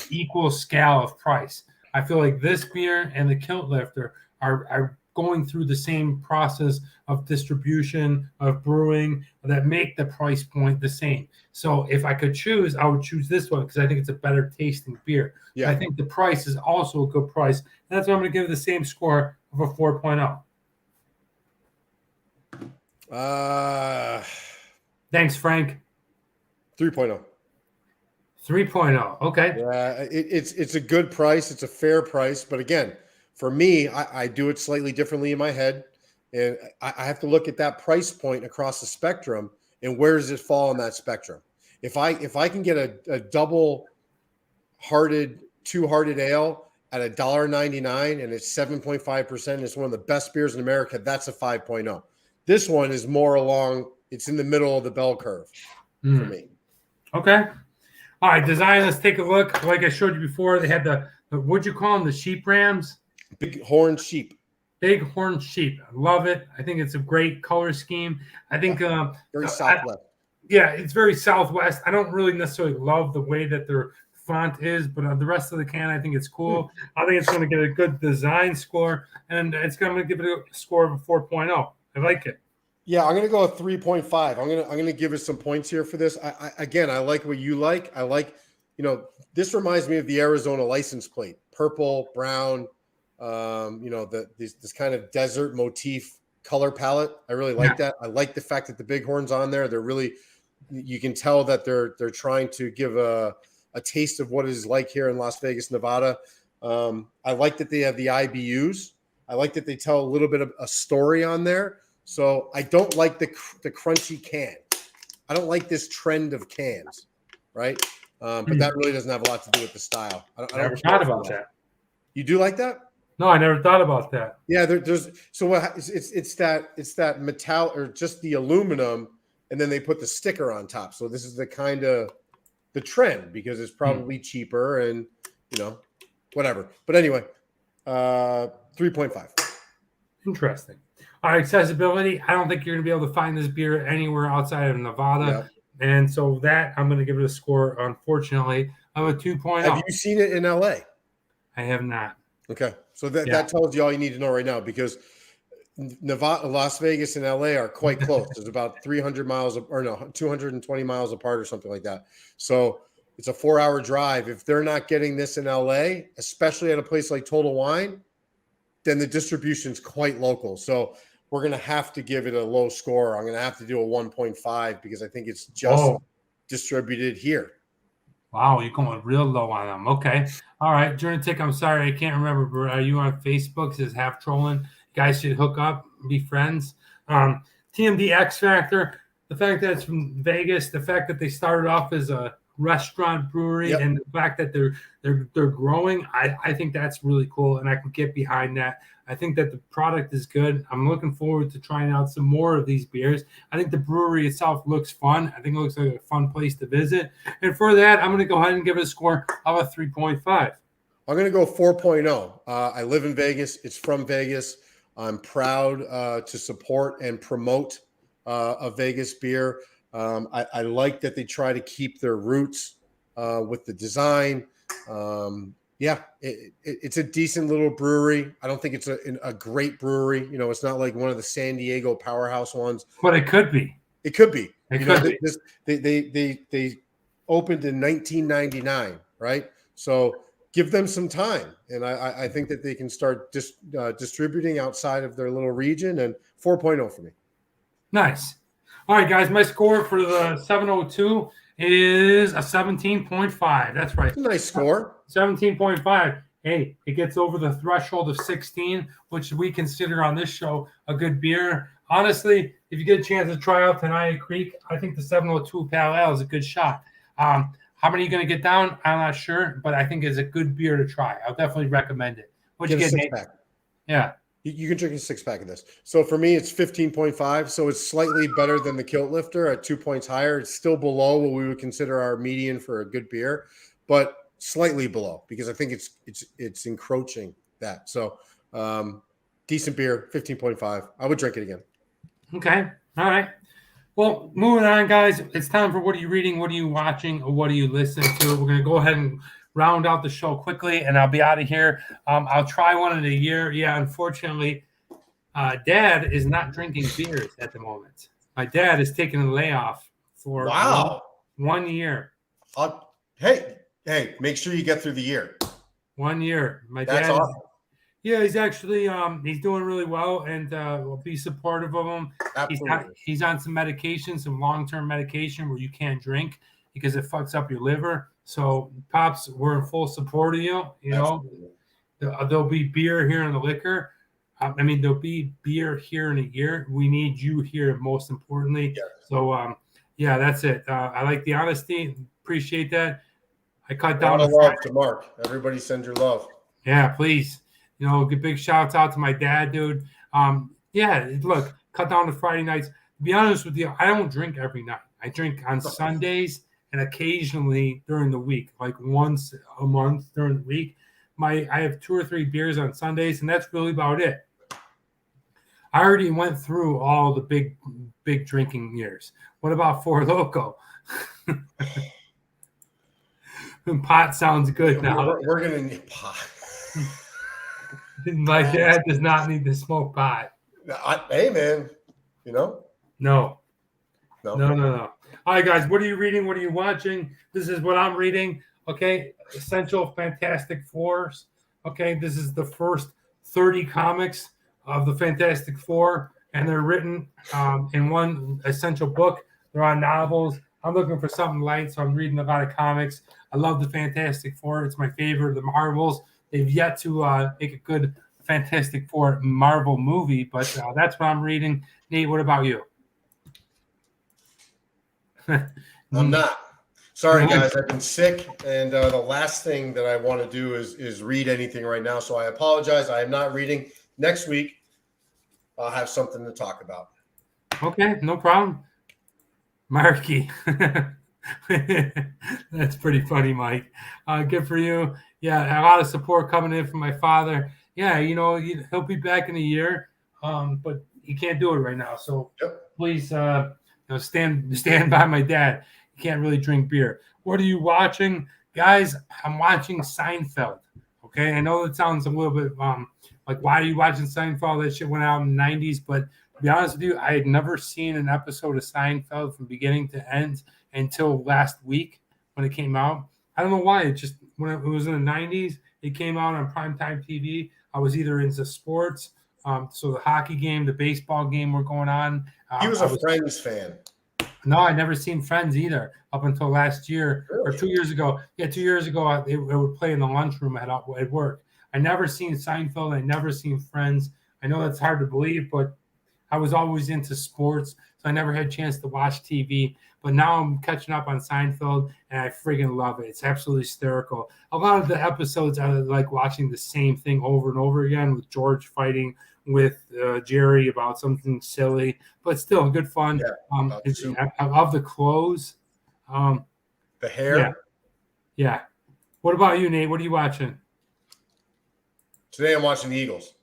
equal scale of price. I feel like this beer and the Kilt Lifter are going through the same process of distribution, of brewing, that make the price point the same. So if I could choose, I would choose this one because I think it's a better tasting beer. Yeah. I think the price is also a good price. And that's why I'm going to give it the same score of a 4.0. Thanks, Frank. 3.0. 3.0. Okay. Yeah, it's a good price. It's a fair price. But again, for me, I do it slightly differently in my head. And I have to look at that price point across the spectrum and where does it fall on that spectrum? If I can get a two-hearted ale at $1.99 and it's 7.5%, it's one of the best beers in America, that's a 5.0. This one is more along, it's in the middle of the bell curve for me. Okay. All right, design, let's take a look. Like I showed you before, they had the what'd you call them, the sheep rams? Big horn sheep. Big horn sheep. I love it. I think it's a great color scheme. I think very Southwest. It's very Southwest. I don't really necessarily love the way that their font is, but the rest of the can, I think it's cool. I think it's going to get a good design score, and it's going to give it a score of a 4.0. I like it. Yeah, I'm going to go a 3.5. I'm going to give it some points here for this. I like what you like. I like, this reminds me of the Arizona license plate, purple, brown, this kind of desert motif color palette. I really like that. I like the fact that the bighorn's on there. They're really, you can tell that they're trying to give a taste of what it is like here in Las Vegas, Nevada. I like that they have the IBUs. I like that they tell a little bit of a story on there. So I don't like the crunchy can. I don't like this trend of cans, right? But that really doesn't have a lot to do with the style. I never thought about that. You do like that? No, I never thought about that. Yeah, there's so what it's that metal or just the aluminum, and then they put the sticker on top. So this is the kind of the trend because it's probably cheaper and whatever. But anyway, 3.5. Interesting. All right, accessibility. I don't think you're going to be able to find this beer anywhere outside of Nevada. Yeah. And so that I'm going to give it a score, unfortunately, of a 2.0. Have you seen it in LA? I have not. Okay. So that tells you all you need to know right now because Nevada, Las Vegas and LA are quite close. There's about 220 miles apart or something like that. So it's a 4-hour drive. If they're not getting this in LA, especially at a place like Total Wine, then the distribution's quite local. So we're going to have to give it a low score. I'm going to have to do a 1.5 because I think it's just distributed here. Wow, you're going real low on them. Okay. All right. Journatic, I'm sorry. I can't remember, but are you on Facebook? It says Half Trolling. You guys should hook up, be friends. TMD X Factor, the fact that it's from Vegas, the fact that they started off as a restaurant brewery and the fact that they're growing, I think that's really cool, and I can get behind that. I think that the product is good. I'm looking forward to trying out some more of these beers. I think the brewery itself looks fun. I think it looks like a fun place to visit. And for that, I'm going to go ahead and give it a score of a 3.5. I'm going to go 4.0. I live in Vegas. It's from Vegas. I'm proud to support and promote a Vegas beer. I like that they try to keep their roots with the design. It's a decent little brewery. I don't think it's a great brewery. It's not like one of the San Diego powerhouse ones. But it could be. It could be. They opened in 1999, right? So give them some time. And I think that they can start distributing outside of their little region, and 4.0 for me. Nice. All right, guys, my score for the 702 is a 17.5. That's right. It's a nice score. 17.5. Hey, it gets over the threshold of 16, which we consider on this show a good beer. Honestly, if you get a chance to try out Tanaya Creek, I think the 702 Pale Ale is a good shot. How many are you going to get down? I'm not sure, but I think it's a good beer to try. I'll definitely recommend it. What'd you get, Nate? Pack. Yeah. You can drink a 6-pack of this. So for me, it's 15.5. So it's slightly better than the Kilt Lifter at 2 points higher. It's still below what we would consider our median for a good beer, but slightly below, because I think it's encroaching that. So decent beer, 15.5. I would drink it again. Okay. All right. Well, moving on, guys. It's time for what are you reading, what are you watching, or what are you listening to? We're going to go ahead and round out the show quickly, and I'll be out of here. I'll try one in a year. Yeah, unfortunately, Dad is not drinking beers at the moment. My dad is taking a layoff for one year. Hey, make sure you get through the year. 1 year. That's awesome. Yeah, he's actually he's doing really well, and we'll be supportive of him. Absolutely. He's on some medication, some long-term medication where you can't drink because it fucks up your liver. So, Pops, we're in full support of you. You know, there'll be beer here in the liquor. There'll be beer here in a year. We need you here, most importantly. Yes. So, yeah, that's it. I like the honesty. Appreciate that. I cut down the love to Mark. Everybody send your love. Yeah, please. You know, give big shouts out to my dad, dude. Yeah, look, cut down to Friday nights. To be honest with you, I don't drink every night. I drink on Sundays and occasionally during the week, like once a month during the week. I have 2 or 3 beers on Sundays, and that's really about it. I already went through all the big drinking years. What about Four Loko? Pot sounds good now. We're going to need pot. My dad does not need to smoke pot. Hey, man. You know? No. All right, guys. What are you reading? What are you watching? This is what I'm reading. Okay. Essential Fantastic Fours. Okay. This is the first 30 comics of the Fantastic Four, and they're written in one essential book. They're on novels. I'm looking for something light, so I'm reading a lot of comics. I love the Fantastic Four. It's my favorite of the Marvels. They've yet to make a good Fantastic Four Marvel movie, but that's what I'm reading. Nate, what about you? I'm not. Sorry, guys. I've been sick, and the last thing that I want to do is read anything right now, so I apologize. I am not reading. Next week, I'll have something to talk about. Okay, no problem. Marky. That's pretty funny, Mike. Good for you. Yeah, a lot of support coming in from my father. Yeah, you know, he'll be back in a year, but he can't do it right now. So please, stand by my dad. He can't really drink beer. What are you watching? Guys, I'm watching Seinfeld. Okay, I know it sounds a little bit like, why are you watching Seinfeld? That shit went out in the 90s, but to be honest with you, I had never seen an episode of Seinfeld from beginning to end until last week when it came out. I don't know why. It just, when it was in the 90s, it came out on primetime TV. I was either into sports, so the hockey game, the baseball game were going on. He was a Friends fan. No, I never seen Friends either up until last year or 2 years ago. Yeah, 2 years ago, they would play in the lunchroom at work. I never seen Seinfeld. I never seen Friends. I know that's hard to believe, but I was always into sports, so I never had a chance to watch TV. But now I'm catching up on Seinfeld, and I friggin' love it. It's absolutely hysterical. A lot of the episodes, I like watching the same thing over and over again, with George fighting with Jerry about something silly, but still good fun. Yeah, I love the clothes. The hair. Yeah. What about you, Nate? What are you watching? Today I'm watching the Eagles.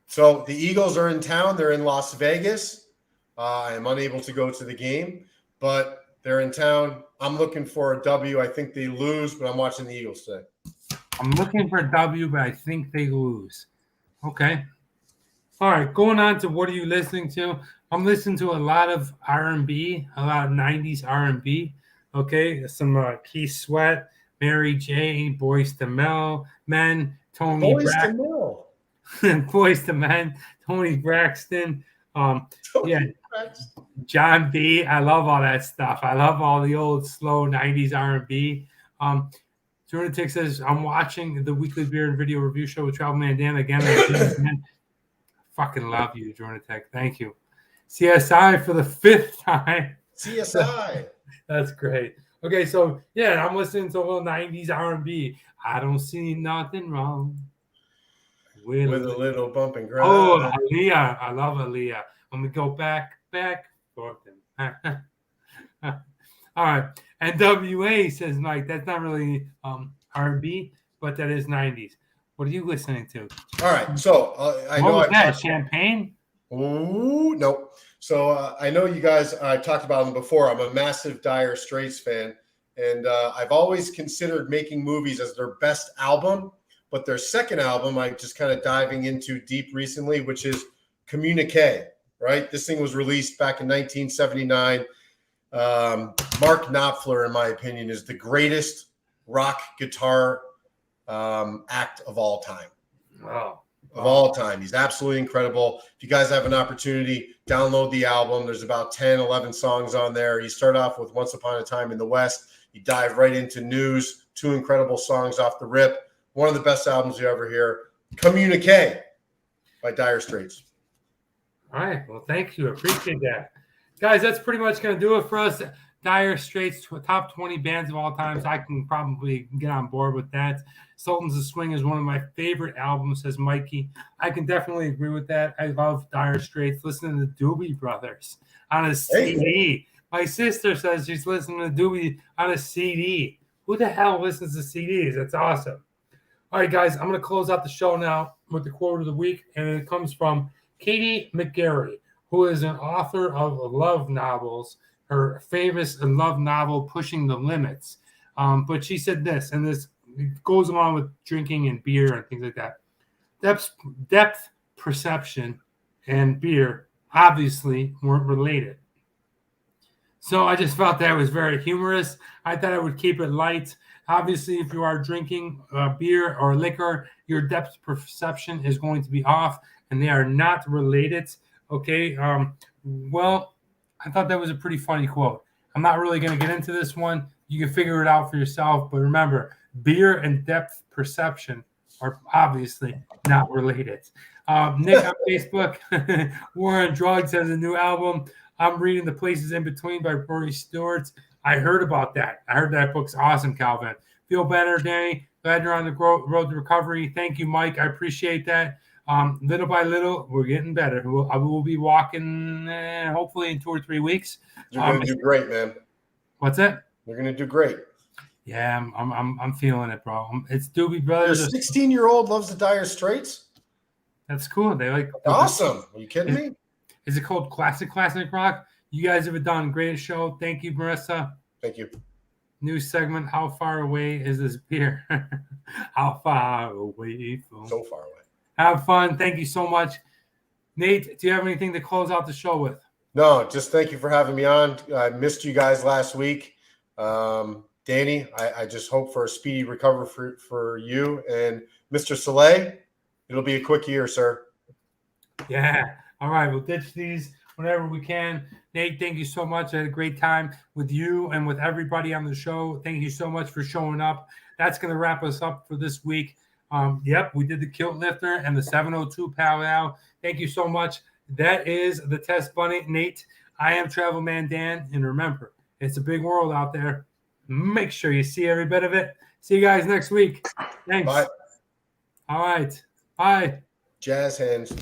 So the Eagles are in town. They're in Las Vegas. I am unable to go to the game, but they're in town. I'm looking for a W. I think they lose, but I'm watching the Eagles today. I'm looking for a W, but I think they lose. Okay. All right. Going on to what are you listening to? I'm listening to a lot of R&B, a lot of 90s R&B. Okay. Some Keith Sweat, Mary J, Boys to Men, Tony Boys to Braxton, Mill. Boys to Men, Tony Braxton. Yeah, Tony Braxton. John B. I love all that stuff. I love all the old slow 90s R&B. Jordan Tick says, I'm watching the weekly beer and video review show with Travel Man Dan again. Fucking love you, Jordan Tech. Thank you. CSI for the 5th time. CSI. That's great. Okay, so yeah, I'm listening to a little 90s R&B. I don't see nothing wrong With a little bump and grind. Oh, Aaliyah. I love Aaliyah. Let me go back, forth. All right. And WA says, Mike, that's not really R&B, but that is 90s. What are you listening to? All right. So I what know was that? Champagne? Ooh, no. So I know you guys, I talked about them before. I'm a massive Dire Straits fan, and I've always considered Making Movies as their best album, but their second album, I just kind of diving into deep recently, which is Communique, right? This thing was released back in 1979. Mark Knopfler, in my opinion, is the greatest rock guitar act of all time. Wow. Of all time. He's absolutely incredible. If you guys have an opportunity, download the album. There's about 10, 11 songs on there. You start off with Once Upon a Time in the West. You dive right into News. 2 incredible songs off the rip. One of the best albums you ever hear. Communique by Dire Straits. All right. Well, thank you. Appreciate that. Guys, that's pretty much going to do it for us. Dire Straits, top 20 bands of all times. I can probably get on board with that. Sultans of Swing is one of my favorite albums, says Mikey. I can definitely agree with that. I love Dire Straits. Listening to Doobie Brothers on a CD. My sister says she's listening to Doobie on a CD. Who the hell listens to CDs? That's awesome. All right, guys, I'm going to close out the show now with the quote of the week, and it comes from Katie McGarry, who is an author of love novels. Her famous love novel, Pushing the Limits. But she said this, and this goes along with drinking and beer and things like that. Depth perception and beer obviously weren't related. So I just felt that was very humorous. I thought I would keep it light. Obviously, if you are drinking beer or liquor, your depth perception is going to be off, and they are not related. Okay. Well, I thought that was a pretty funny quote. I'm not really going to get into this one. You can figure it out for yourself. But remember, beer and depth perception are obviously not related. Nick on Facebook, War on Drugs has a new album. I'm reading The Places in Between by Rory Stewart. I heard about that. I heard that book's awesome, Calvin. Feel better, Danny. Glad you're on the road to recovery. Thank you, Mike. I appreciate that. Little by little, we're getting better. I will be walking hopefully in 2 or 3 weeks. You're going to do great, man. What's that? You're going to do great. Yeah, I'm feeling it, bro. It's Doobie Brothers. Your 16-year-old loves the Dire Straits? That's cool. They like awesome. Are you kidding me? Is it called Classic Rock? You guys have done a great show. Thank you, Marissa. Thank you. New segment. How far away is this beer? How far away from? So far away. Have fun. Thank you so much. Nate, do you have anything to close out the show with? No, just thank you for having me on. I missed you guys last week. Danny, I just hope for a speedy recovery for you. And Mr. Soleil, it'll be a quick year, sir. Yeah. All right. We'll ditch these whenever we can. Nate, thank you so much. I had a great time with you and with everybody on the show. Thank you so much for showing up. That's going to wrap us up for this week. Yep, we did the Kilt Lifter and the 702 powwow. Thank you so much. That is the Test Bunny. Nate, I am Travel Man Dan. And remember, it's a big world out there. Make sure you see every bit of it. See you guys next week. Thanks. Bye. All right. Bye. Jazz hands.